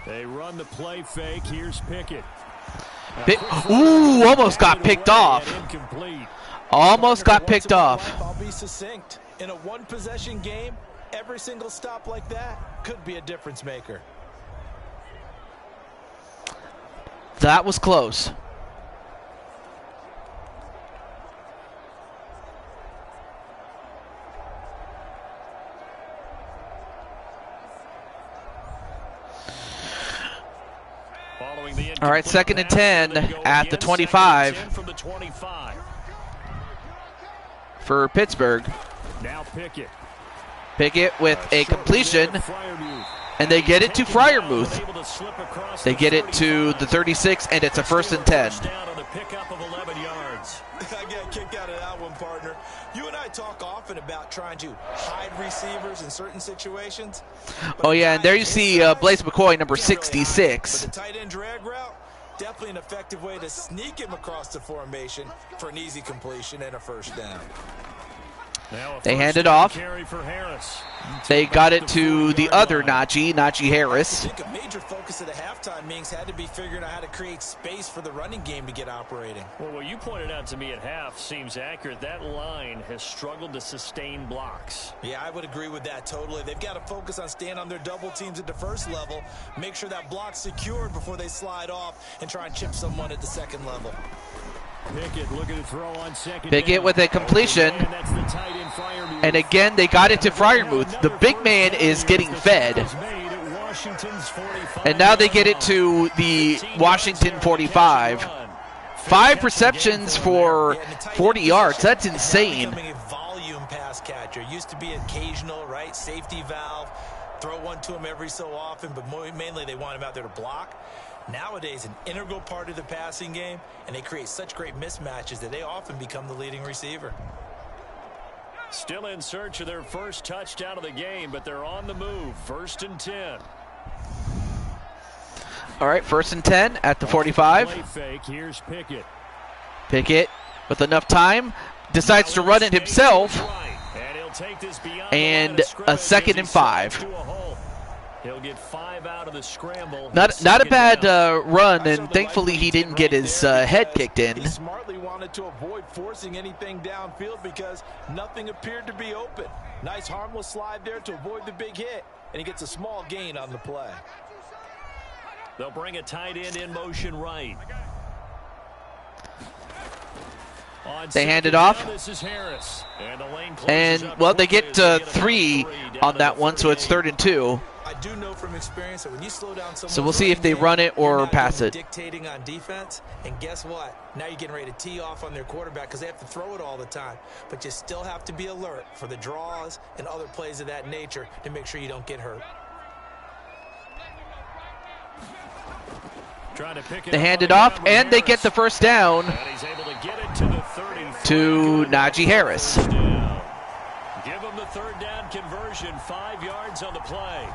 They run the play fake. Here's Pickett. Ooh, almost got picked off. Almost got picked off. I'll be succinct. In a one-possession game, every single stop like that could be a difference maker. That was close. All right, second and 10 at the 25 for Pittsburgh. Now Pickett. Pickett with a completion, and they get it to Freiermuth. They get it to the 36, and it's a first and 10. I get a kick out of that one, partner. You and I talk often about trying to hide receivers in certain situations. Oh, yeah, and there you see Blaise McCoy, number 66. But the tight end drag route, definitely an effective way to sneak him across the formation for an easy completion and a first down. They hand it off. They got it to the other Najee Harris. I think a major focus of the halftime meetings had to be figuring out how to create space for the running game to get operating. Well, what you pointed out to me at half seems accurate. That line has struggled to sustain blocks. Yeah, I would agree with that totally. They've got to focus on staying on their double teams at the first level, make sure that block's secured before they slide off and try and chip someone at the second level. Pickett looking to throw on second. Pickett with a completion. And again, they got it to Freiermuth. The big man is getting fed. And now they get it to the Washington 45. 5 receptions for 40 yards. That's insane. A volume pass catcher. Used to be occasional, right? Safety valve. Throw one to him every so often, but mainly they want him out there to block. Nowadays, an integral part of the passing game, and they create such great mismatches that they often become the leading receiver. Still in search of their first touchdown of the game, but they're on the move. First and 10. All right, first and 10 at the 45. Play fake. Here's Pickett. Pickett with enough time decides to run it himself. And a second and 5. He'll get 5 out of the scramble. Not a bad run, and thankfully he didn't get his head kicked in. He smartly wanted to avoid forcing anything downfield because nothing appeared to be open. Nice harmless slide there to avoid the big hit, and he gets a small gain on the play. They'll bring a tight end in motion right. They hand it off. This is Harris. And well, they get 3 on that one, so it's 3rd and 2. I do know from experience that when you slow down someone, so we'll see if they run it or pass it. Dictating on defense, and guess what? Now you're getting ready to tee off on their quarterback because they have to throw it all the time. But you still have to be alert for the draws and other plays of that nature to make sure you don't get hurt. They hand it off, and they get the first down to Najee Harris. Give them the third down conversion, 5 yards on the play.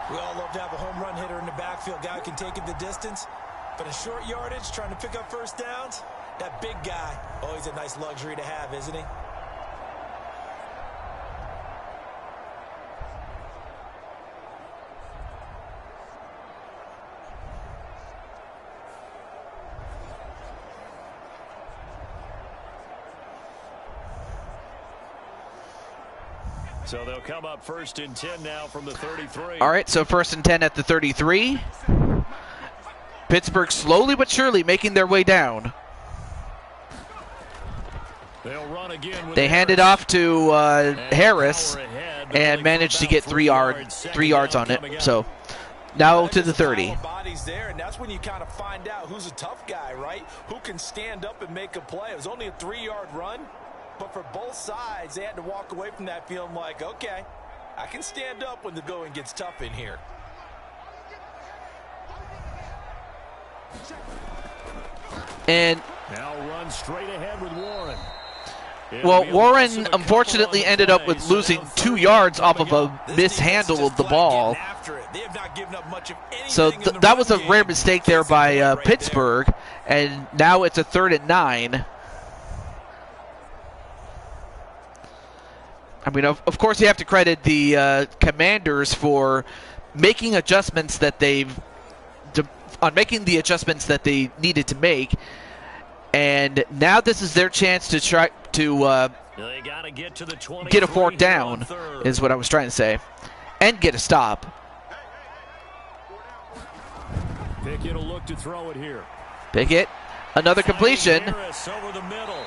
We all love to have a home run hitter in the backfield. Guy who can take it the distance. But in short yardage, trying to pick up first downs, that big guy, always a nice luxury to have, isn't he? So they'll come up first and 10 now from the 33. All right, so first and 10 at the 33. Pittsburgh slowly but surely making their way down. They'll run again. They hand it off to Harris and managed to get 3 yards on it. So Now to the 30. Bodies there, and that's when you kind of find out who's a tough guy, right? Who can stand up and make a play. It was only a 3-yard run, but for both sides, they had to walk away from that feeling like, okay, I can stand up when the going gets tough in here. And now run straight ahead with Warren. well, Warren unfortunately ended up with losing 2 yards off of a mishandle of the ball. So that was a rare mistake there by Pittsburgh, and now it's a 3rd and 9. I mean, of course, you have to credit the Commanders for making adjustments that making the adjustments that they needed to make, and now this is their chance to try to get a 4th down, is what I was trying to say, and get a stop. Pickett will look to throw it here. Pickett, another completion,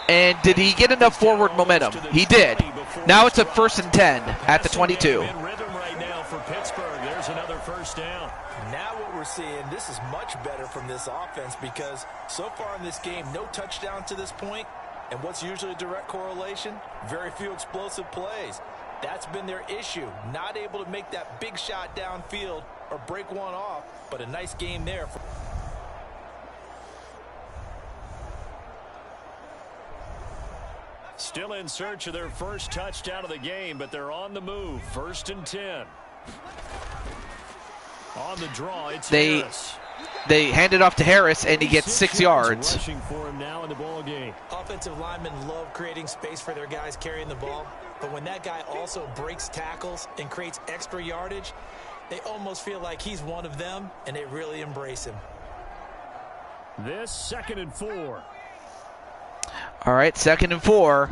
and did he get enough forward momentum? He did. Now it's a 1st and 10 at the 22. In rhythm right now for Pittsburgh. There's another 1st down. Now what we're seeing, this is much better from this offense because so far in this game, no touchdown to this point. And what's usually a direct correlation? Very few explosive plays. That's been their issue. Not able to make that big shot downfield or break one off, but a nice game there. Still in search of their first touchdown of the game, but they're on the move. 1st and 10. On the draw, it's Harris. They hand it off to Harris, and he gets 6 yards. Rushing for him now in the ball game. Offensive linemen love creating space for their guys carrying the ball, but when that guy also breaks tackles and creates extra yardage, they almost feel like he's one of them, and they really embrace him. This 2nd and 4. All right, 2nd and 4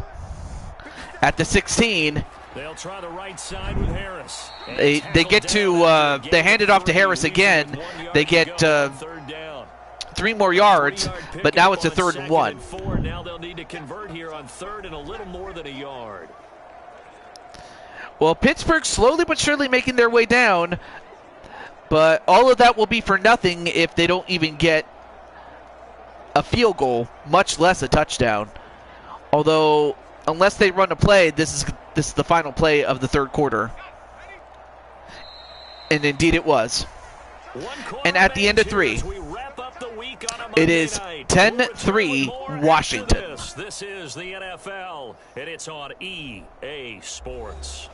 at the 16. They'll try the right side with Harris. They get to they hand it off to Harris again. They get 3 more yards, but now it's a 3rd and 1. Now they'll need to convert here on 3rd and a little more than a yard. Well, Pittsburgh slowly but surely making their way down, but all of that will be for nothing if they don't even get a field goal, much less a touchdown. Although, unless they run a play, this is the final play of the 3rd quarter. And indeed it was. And at the end of 3, it is 10-3 Washington. This is the NFL, and it's on EA Sports.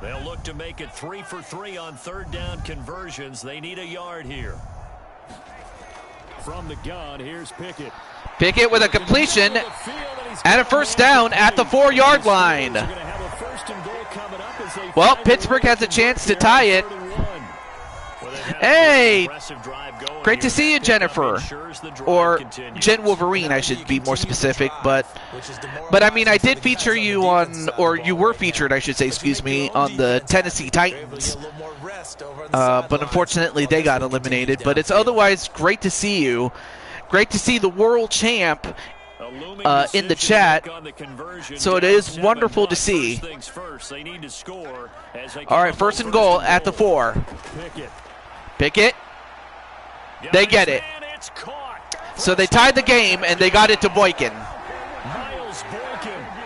They'll look to make it 3 for 3 on 3rd down conversions. They need a yard here. From the gun, here's Pickett. Pickett with a completion and a 1st down at the 4-yard line. Well, Pittsburgh has a chance to tie it. Hey, great to see you, Jennifer. Or Jen Wolverine, I should be more specific. But I mean, I did feature you on, or you were featured, I should say, excuse me, on the Tennessee Titans. But unfortunately, they got eliminated. But it's otherwise great to see you. Great to see the world champ in the chat. So it is wonderful to see. All right, 1st and goal at the 4. Pickett. They get it. So they tied the game, and they got it to Boykin.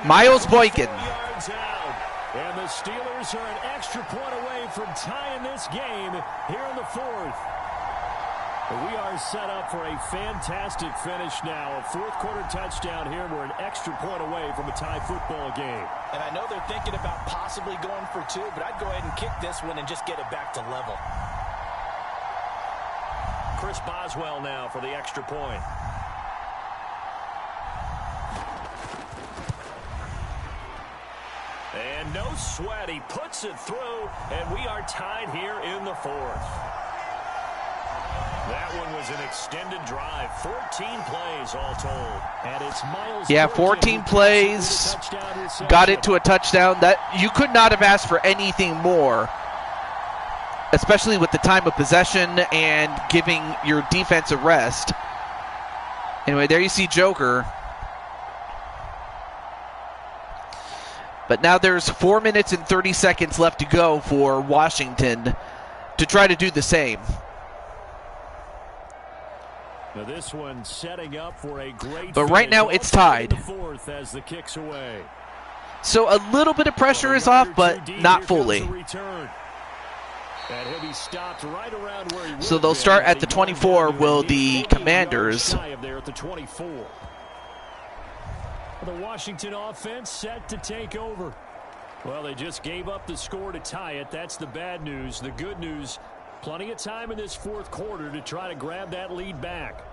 Miles Boykin. And the Steelers are an extra point away from tying this game here in the 4th. We are set up for a fantastic finish now. A 4th quarter touchdown here. We're an extra point away from a tie football game. And I know they're thinking about possibly going for 2, but I'd go ahead and kick this one and just get it back to level. Chris Boswell now for the extra point. And no sweat. He puts it through, and we are tied here in the 4th. That one was an extended drive. 14 plays all told. And it's Miles. Yeah, 14 plays. Got it to a touchdown. That you could not have asked for anything more. especially with the time of possession and giving your defense a rest. Anyway, there you see Joker. But now there's 4 minutes and 30 seconds left to go for Washington to try to do the same. Now this one setting up for a great but right now it's tied. As the kicks away. So a little bit of pressure is off, but not fully. So they'll start at the 24, will the Commanders. The Washington offense set to take over. Well, they just gave up the score to tie it. That's the bad news. The good news, plenty of time in this fourth quarter to try to grab that lead back.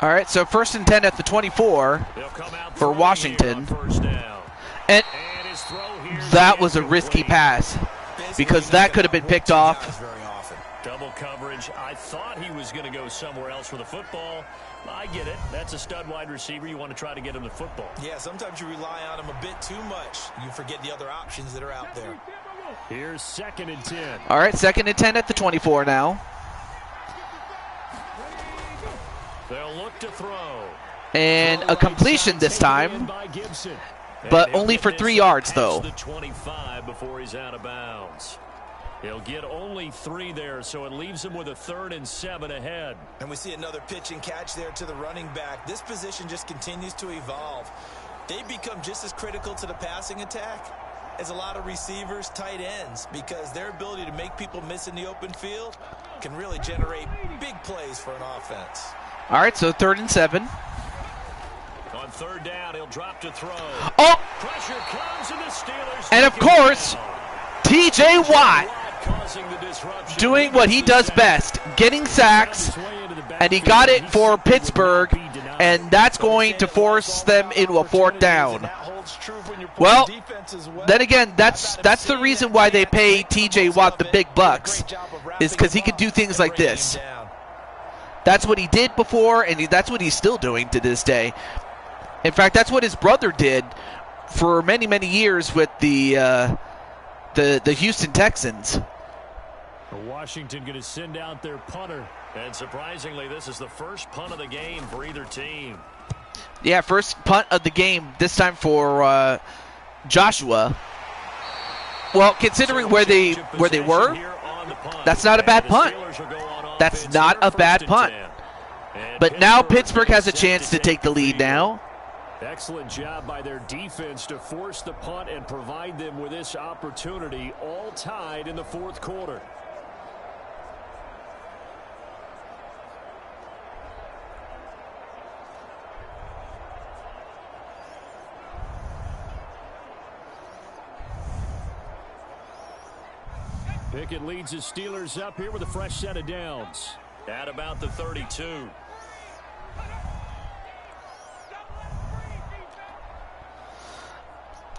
All right, so 1st and 10 at the 24 for Washington. And that was a risky pass because that could have been picked off. Double coverage. I thought he was going to go somewhere else for the football. I get it. That's a stud wide receiver. You want to try to get him the football. Yeah, sometimes you rely on him a bit too much. You forget the other options that are out there. Here's 2nd and 10. All right, 2nd and 10 at the 24 now. They'll look to throw. And a completion this time, but only for 3 yards, though. The 25 before he's out of bounds. He'll get only 3 there, so it leaves him with a 3rd and 7 ahead. And we see another pitch and catch there to the running back. This position just continues to evolve. They become just as critical to the passing attack as a lot of receivers, tight ends, because their ability to make people miss in the open field can really generate big plays for an offense. All right, so 3rd and 7. On 3rd down, he'll drop to throw. Oh! Pressure comes and the Steelers. And of course, T.J. Watt doing what he does best, getting sacks, and he got it for Pittsburgh, and that's going to force them into a 4th down. Well, then again, that's the reason why they pay T.J. Watt the big bucks, is because he can do things like this. That's what he did before, and that's what he's still doing to this day. In fact, that's what his brother did for many, many years with the Houston Texans. Washington going to send out their punter. And surprisingly, this is the first punt of the game for either team. Yeah, first punt of the game, this time for Joshua. Well, considering where they were, that's not a bad punt. That's not a bad punt. But now Pittsburgh has a chance to take the lead now. Excellent job by their defense to force the punt and provide them with this opportunity, all tied in the 4th quarter. Pickett leads his Steelers up here with a fresh set of downs at about the 32.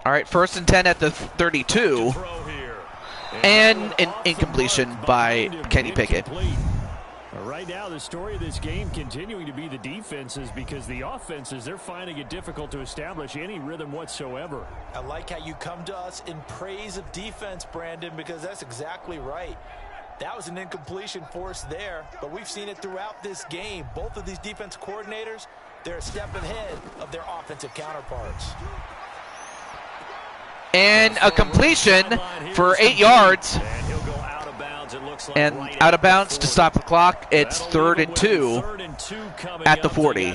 All right, 1st and 10 at the 32. And an incompletion by Kenny Pickett. Right now, the story of this game continuing to be the defenses, because the offenses, they're finding it difficult to establish any rhythm whatsoever. I like how you come to us in praise of defense, Brandon, because that's exactly right. That was an incompletion forced there, but we've seen it throughout this game. Both of these defense coordinators, they're a step ahead of their offensive counterparts. And a completion for 8 yards. And out of bounds to stop the clock. It's 3rd and 2 at the 40.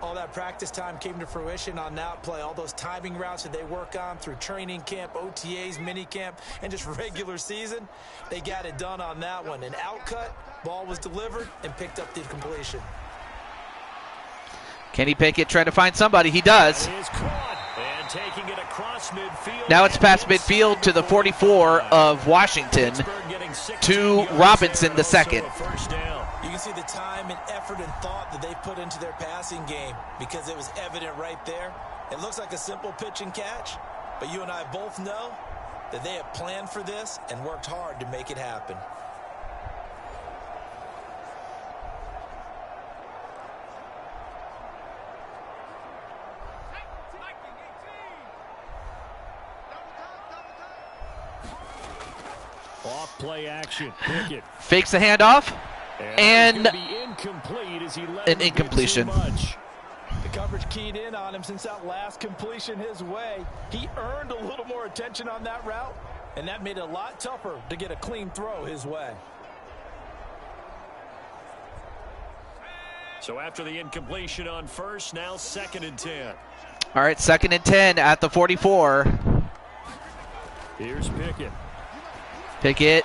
All that practice time came to fruition on that play. All those timing routes that they work on through training camp, OTAs, minicamp, and just regular season, they got it done on that one. An outcut, ball was delivered, and picked up the completion. Kenny Pickett trying to find somebody. He does. Taking it across midfield. Now it's past midfield to the 44 of Washington to Robinson, the 2nd. You can see the time and effort and thought that they put into their passing game, because it was evident right there. It looks like a simple pitch and catch, but you and I both know that they have planned for this and worked hard to make it happen. Off play action. Pickett. Fakes the handoff. And incomplete as he let an incompletion. The coverage keyed in on him since that last completion his way. He earned a little more attention on that route, and that made it a lot tougher to get a clean throw his way. So after the incompletion on first, now 2nd and 10. All right, 2nd and 10 at the 44. Here's Pickett. Pickett.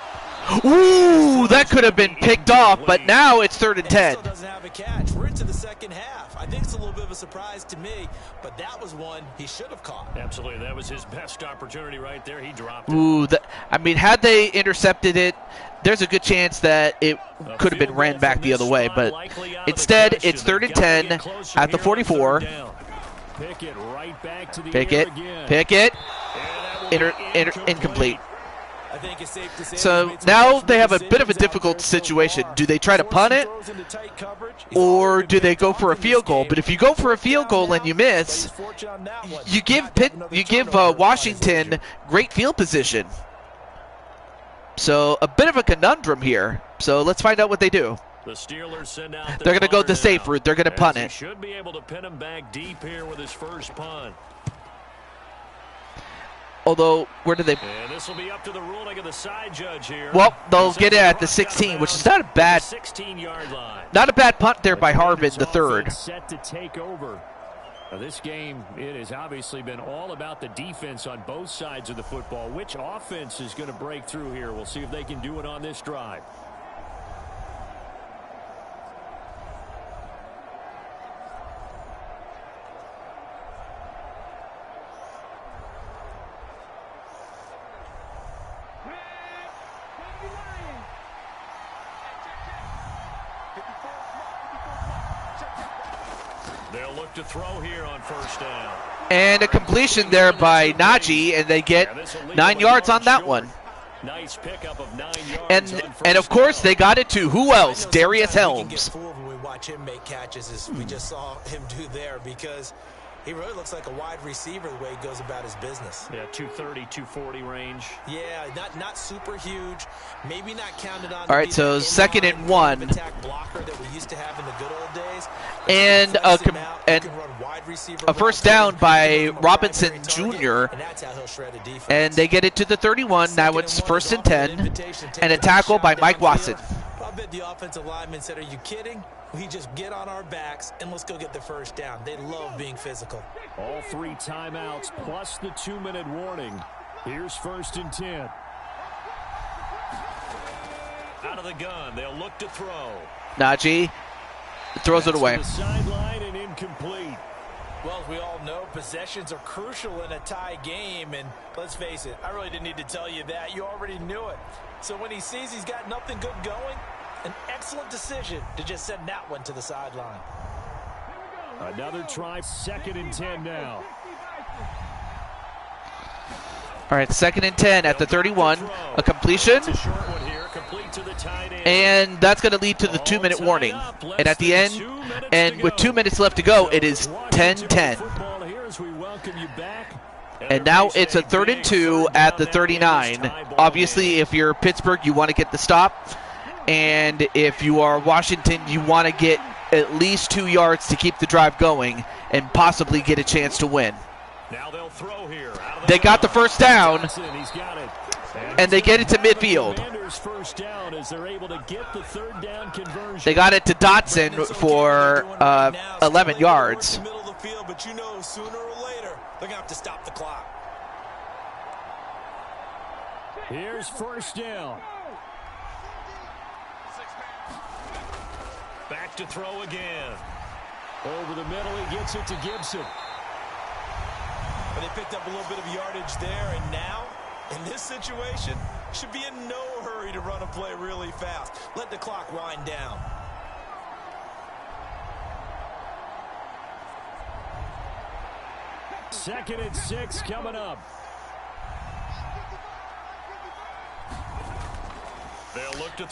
Ooh, that could have been picked off, but now it's 3rd and 10. Still doesn't have a catch. We're into the second half. I think it's a little bit of a surprise to me, but that was one he should have caught. Absolutely, that was his best opportunity right there. He dropped it. Ooh, I mean, had they intercepted it, there's a good chance that it could have been ran back the other way, but instead it's 3rd and 10 at the 44. Pickett right back to the Pickett, Pickett, incomplete. I think it's safe to say So now they have a bit of a difficult situation. Do they try to punt it, or do they go for a field goal? But if you go for a field goal and you miss, you give Washington great field position. So a bit of a conundrum here. So let's find out what they do. The Steelers send out They're going to go the safe route. They're going to punt it. Should be able to pin him back deep here with his first punt. Although, where do they? And this will be up to the ruling of the side judge here. Well, they'll get it at the 16, which is not a bad, 16-yard line. Not a bad punt there by Harvin, the third. Set to take over. Now, this game, it has obviously been all about the defense on both sides of the football. Which offense is going to break through here? We'll see if they can do it on this drive. They'll look to throw here on first down. And a completion there by Najee, and they get 9 yards on that one. Nice pickup of 9 yards. And of course they got it to who else? Darius Helms. When we watch him make catches, as we just saw him do there, because he really looks like a wide receiver the way he goes about his business. Yeah, 230, 240 range. Yeah, not super huge. Maybe not counted on. All right, so 2nd and 1. Attack blocker that we used to have in the good old days. And a first down by Robinson Jr. And they get it to the 31. Now it's 1st and 10. And a tackle by Mike Watson. I bet the offensive lineman said, "Are you kidding? We just get on our backs and let's go get the first down." They love being physical. All 3 timeouts plus the 2-minute warning. Here's 1st and 10. Out of the gun, they'll look to throw. Najee throws it away. The sideline and incomplete. Well, as we all know, possessions are crucial in a tie game, and let's face it, I really didn't need to tell you that. You already knew it. So when he sees he's got nothing good going, an excellent decision to just send that one to the sideline. Another try, 2nd and 10 now. All right, 2nd and 10 at the 31. A completion. It's a short one here, complete to the tight end. And that's going to lead to the 2-minute warning. And at the end, and with 2 minutes left to go, it is 10-10. And now it's a 3rd and 2 at the 39. Obviously, if you're Pittsburgh, you want to get the stop. And if you are Washington, you want to get at least 2 yards to keep the drive going and possibly get a chance to win. Now they'll throw here. They got the first down, and they get it to midfield. They got it to Dotson for 11 yards. But you know, sooner or later, they're going to have to stop the clock. Here's 1st down. Back to throw again. Over the middle, he gets it to Gibson. But they picked up a little bit of yardage there, and now, in this situation, should be in no hurry to run a play really fast. Let the clock wind down. Second and 6 coming up.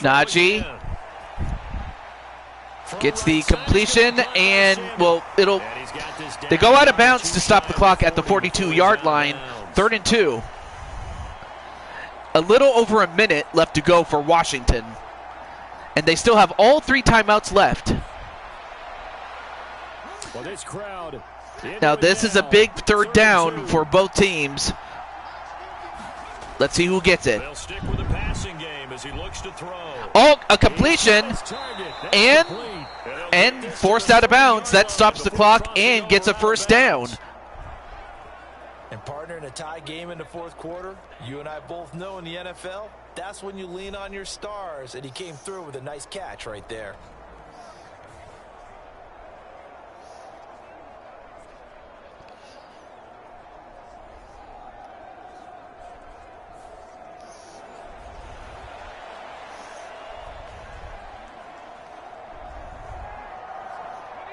Najee gets the completion, and, well, they go out of bounds to stop the clock at the 42-yard line, 3rd and 2. A little over a minute left to go for Washington, and they still have all 3 timeouts left. Now, this is a big 3rd down for both teams. Let's see who gets it. Oh, a completion, and forced out of bounds. That stops the clock and gets a 1st down. And partner, in a tie game in the 4th quarter, you and I both know in the NFL, that's when you lean on your stars, and he came through with a nice catch right there.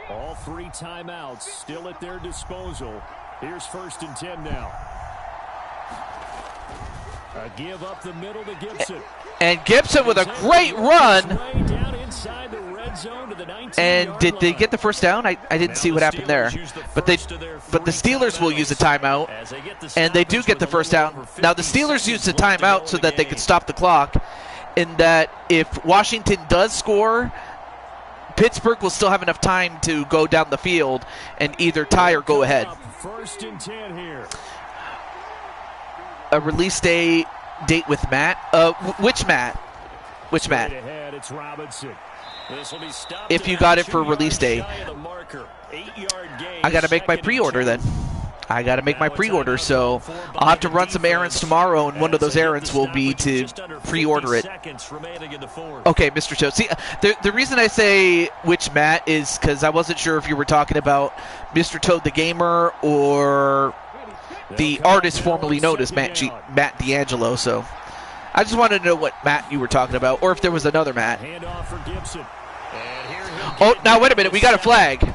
All 3 timeouts still at their disposal. Here's 1st and 10 now. A give up the middle to Gibson. And Gibson with a great run. And did they get the 1st down? I didn't see what happened there. But the Steelers will use a timeout, and they do get the 1st down. Now the Steelers use the timeout so that they can stop the clock, in that if Washington does score, Pittsburgh will still have enough time to go down the field and either tie or go ahead. 1st and 10 here. A release date with Matt. Which Matt? Which Matt? It's Robinson. If you got it for release day, I got to make my pre-order then. I got to make my pre-order, so I'll have to run some errands tomorrow, and one of those errands will be to pre-order it. Okay, Mr. Cho. See, the reason I say which Matt is because I wasn't sure if you were talking about Mr. Toad the Gamer or the artist formerly known as Matt D'Angelo, so I just wanted to know what Matt you were talking about, or if there was another Matt. Oh, now wait a minute. We got a flag.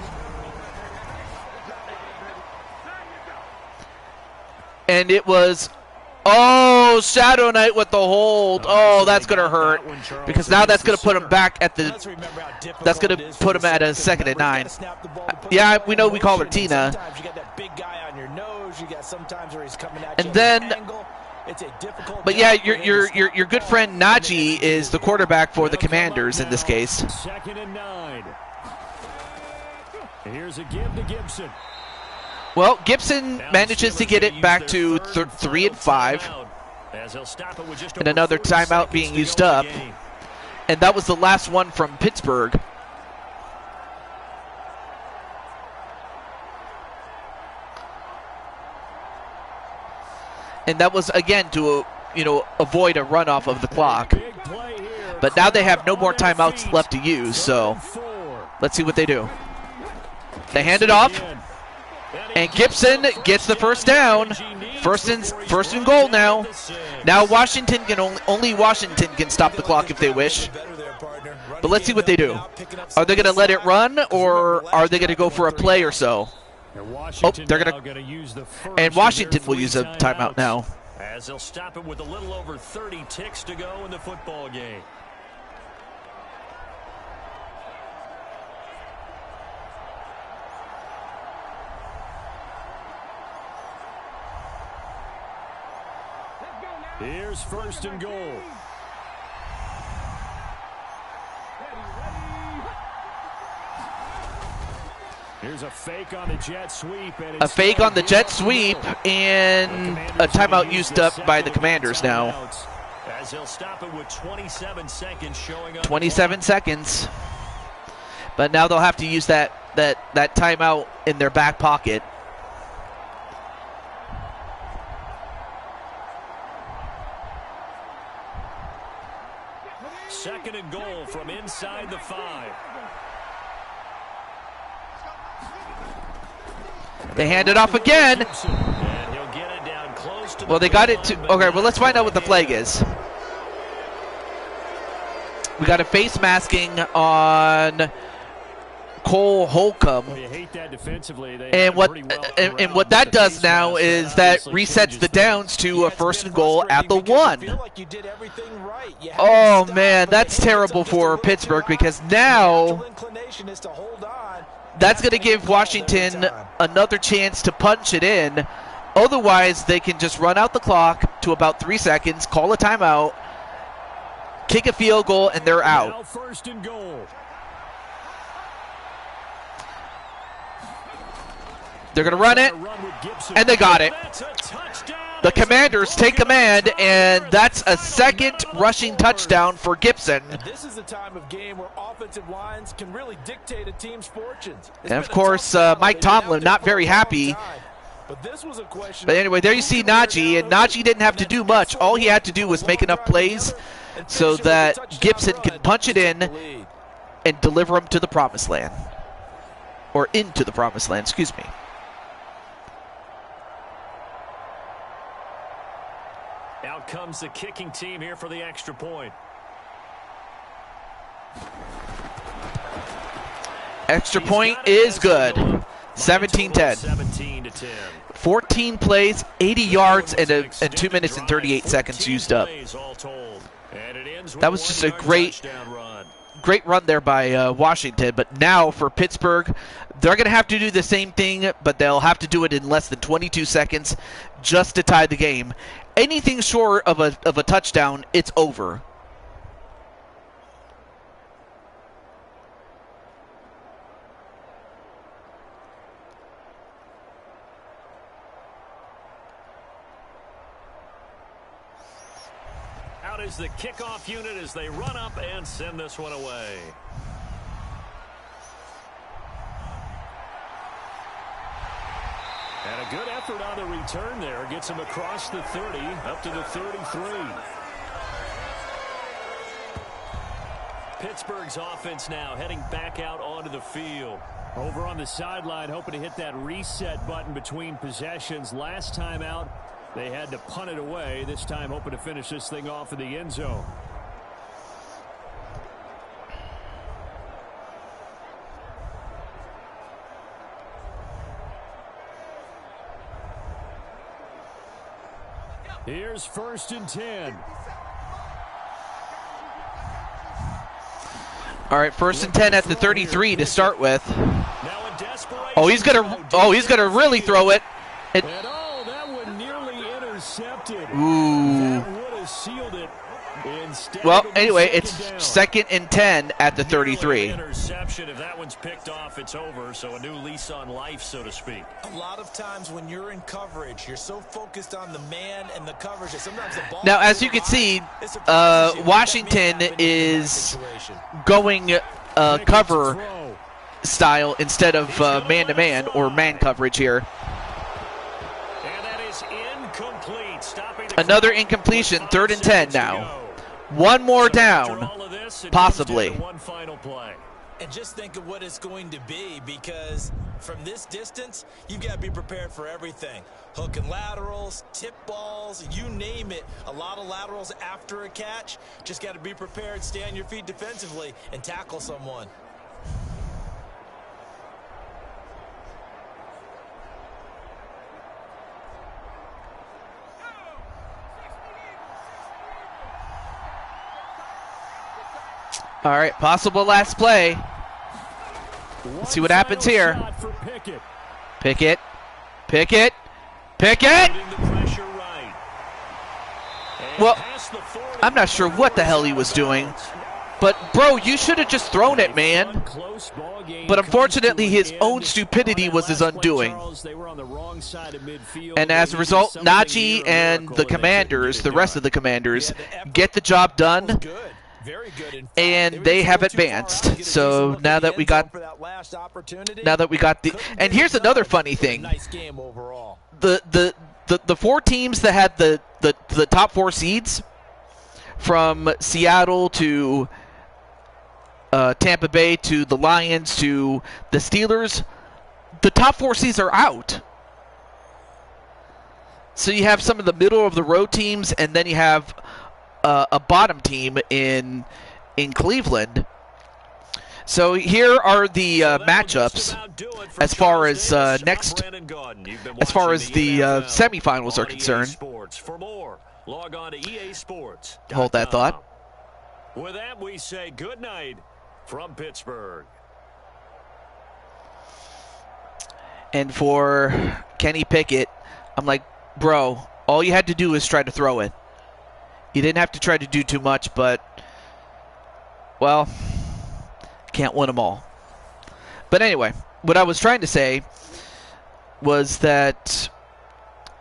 And it was, Shadow Knight with the hold. Oh, that's going to hurt, because now that's going to put him back at the, that's going to put him at a 2nd and 9. Yeah, we know we call her Tina. And then, but yeah, your good friend Najee is the quarterback for the Commanders in this case. 2nd and 9. Here's a give to Gibson. Well, Gibson manages to get it back to 3 and 5. And another timeout being used up. And that was the last one from Pittsburgh. And that was, again, to avoid a runoff of the clock. But now they have no more timeouts left to use, so let's see what they do. They hand it off. And Gibson gets the 1st down. First and goal now. Now Washington can only Washington can stop the clock if they wish. But let's see what they do. Are they going to let it run, or are they going to go for a play or so? Oh, they're going to use the first. And Washington will use a timeout now. As they'll stop it with a little over 30 ticks to go in the football game. Here's 1st and goal. Here's a fake on the jet sweep. And a fake on the jet sweep, and a timeout used up by the Commanders now. As he'll stop it with 27 seconds showing up. 27 seconds. But now they'll have to use that timeout in their back pocket. Second and goal from inside the 5. They hand it off again. Well, they got it to... Okay, well, let's find out what the flag is. We got a face masking on Cole Holcomb. Well, you hate that defensively. They And what and what that does now is that resets the downs to a 1st and goal at the 1. Oh man, that's terrible for Pittsburgh, because now that's going to give Washington another chance to punch it in. Otherwise, they can just run out the clock to about 3 seconds, call a timeout, kick a field goal, and they're out. Now 1st and goal. They're going to run it, and they got it. The Commanders take command, and that's a 2nd rushing touchdown for Gibson. And this is the time of game where offensive lines can really dictate a team's fortunes. And of course, Mike Tomlin not very happy. But anyway, there you see Najee, and Najee didn't have to do much. All he had to do was make enough plays so that Gibson can punch it in and deliver him to the promised land. Or into the promised land, excuse me. Out comes the kicking team here for the extra point. Extra point is good. 17-10. 17-10. 14 plays, 80 yards, and 2 minutes and 38 seconds used up. That was just a great run there by Washington. But now for Pittsburgh, they're going to have to do the same thing, but they'll have to do it in less than 22 seconds just to tie the game. Anything short of a touchdown, it's over. Out is the kickoff unit as they run up and send this one away. And a good effort on the return there. Gets him across the 30, up to the 33. Pittsburgh's offense now heading back out onto the field. Over on the sideline, hoping to hit that reset button between possessions. Last time out, they had to punt it away. This time, hoping to finish this thing off in the end zone. Here's 1st and 10. All right, 1st and 10 at the 33 to start with. Oh, he's gonna really throw it. And oh, that one nearly intercepted. Ooh. That would have sealed it. Well, anyway, it's 2nd and 10 at the 33. Interception. If that one's picked off, it's over. So a new lease on life, so to speak. A lot of times when you're in coverage, you're so focused on the man and the coverage that sometimes the ball. Now, as you can see, Washington is going cover style instead of man-to-man or man coverage here. And that is incomplete. Another incompletion, 3rd and 10 now. One more down, possibly. One final play. And just think of what it's going to be, because from this distance, you've got to be prepared for everything. Hook and laterals, tip balls, you name it. A lot of laterals after a catch. Just got to be prepared, stay on your feet defensively, and tackle someone. All right, possible last play. Let's see what happens here. Pickett. Pickett. Pickett! Well, I'm not sure what the hell he was doing. But, bro, you should have just thrown it, man. But unfortunately, his own stupidity was his undoing. And as a result, Najee and the Commanders, the rest of the Commanders, get the job done. And they have advanced. So now that we got the, and here's another funny thing. The 4 teams that had the top 4 seeds, from Seattle to Tampa Bay to the Lions to the Steelers, the top 4 seeds are out. So you have some of the middle of the road teams, and then you have a bottom team in Cleveland. So here are the So that'll just matchups about do it for as far Charles as Davis. I'm next, Brandon Gaudin. You've been as far watching as the NFL semifinals are on EA concerned. Sports. For more, log on to easports.com. Hold that thought. With that, we say good night from Pittsburgh. And for Kenny Pickett, I'm like, bro, all you had to do is try to throw it. You didn't have to try to do too much, but, well, can't win them all. But anyway, what I was trying to say was that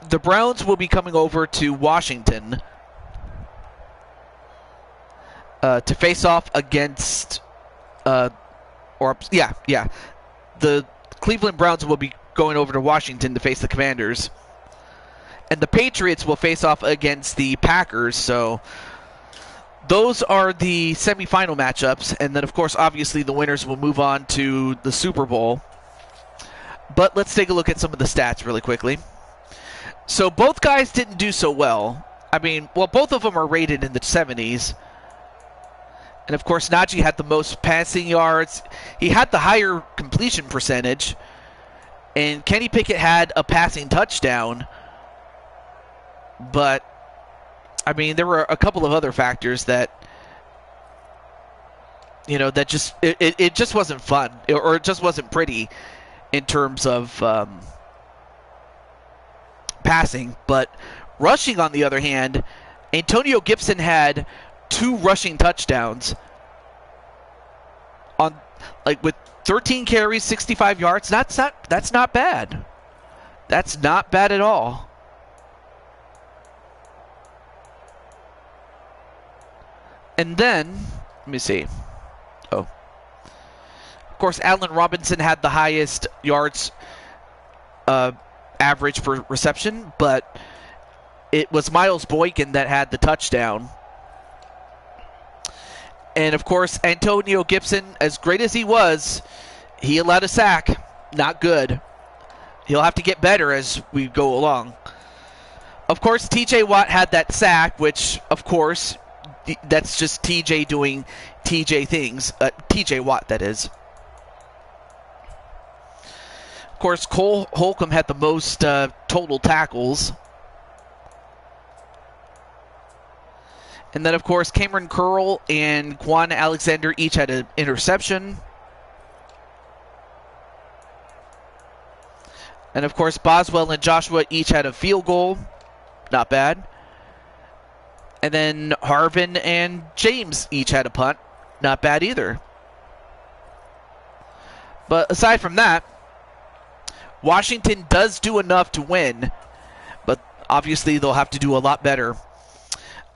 the Browns will be coming over to Washington to face off against, the Cleveland Browns will be going over to Washington to face the Commanders. And the Patriots will face off against the Packers. So those are the semifinal matchups. And then, of course, obviously the winners will move on to the Super Bowl. But let's take a look at some of the stats really quickly. So both guys didn't do so well. I mean, well, both of them are rated in the 70s. And, of course, Najee had the most passing yards. He had the higher completion percentage. And Kenny Pickett had a passing touchdown. But, I mean, there were a couple of other factors that, that just, it just wasn't fun. Or it just wasn't pretty in terms of passing. But rushing, on the other hand, Antonio Gibson had 2 rushing touchdowns with 13 carries, 65 yards. That's not bad. That's not bad at all. And then, let me see. Oh. Of course, Allen Robinson had the highest yards average per reception, but it was Miles Boykin that had the touchdown. And, of course, Antonio Gibson, as great as he was, he allowed a sack. Not good. He'll have to get better as we go along. Of course, TJ Watt had that sack, which, of course, that's just TJ doing TJ things. TJ Watt, that is. Of course, Cole Holcomb had the most total tackles. And then, of course, Cameron Curl and Quan Alexander each had an interception. And, of course, Boswell and Joshua each had a field goal. Not bad. And then Harvin and James each had a punt. Not bad either. But aside from that, Washington does do enough to win. But obviously they'll have to do a lot better.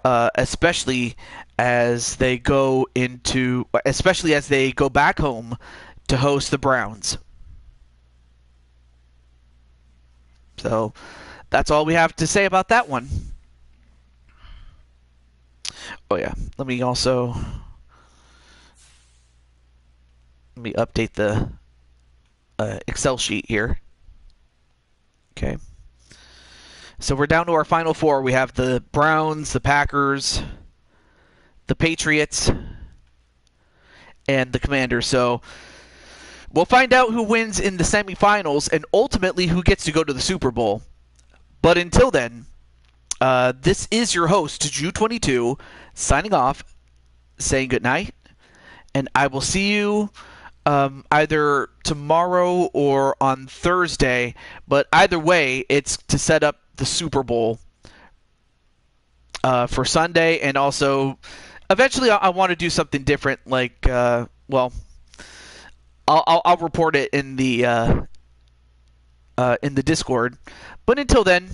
Especially as they go back home to host the Browns. So that's all we have to say about that one. Oh yeah, let me update the Excel sheet here. Okay. So we're down to our final 4. We have the Browns, the Packers, the Patriots, and the Commanders. So we'll find out who wins in the semifinals and ultimately who gets to go to the Super Bowl. But until then, this is your host, Ju22, signing off, saying goodnight, and I will see you either tomorrow or on Thursday. But either way, it's to set up the Super Bowl for Sunday, and also eventually I want to do something different. Like, I'll report it in the Discord. But until then,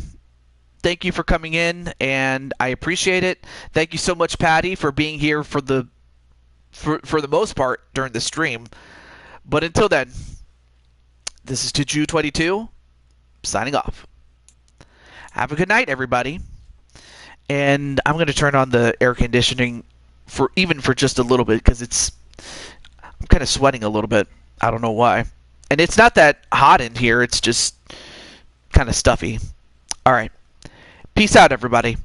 thank you for coming in, and I appreciate it. Thank you so much, Patty, for being here for the most part during the stream. But until then, this is Ju22 signing off. Have a good night, everybody. And I'm going to turn on the air conditioning for just a little bit because I'm kind of sweating a little bit. I don't know why. And it's not that hot in here. It's just kind of stuffy. All right. Peace out, everybody.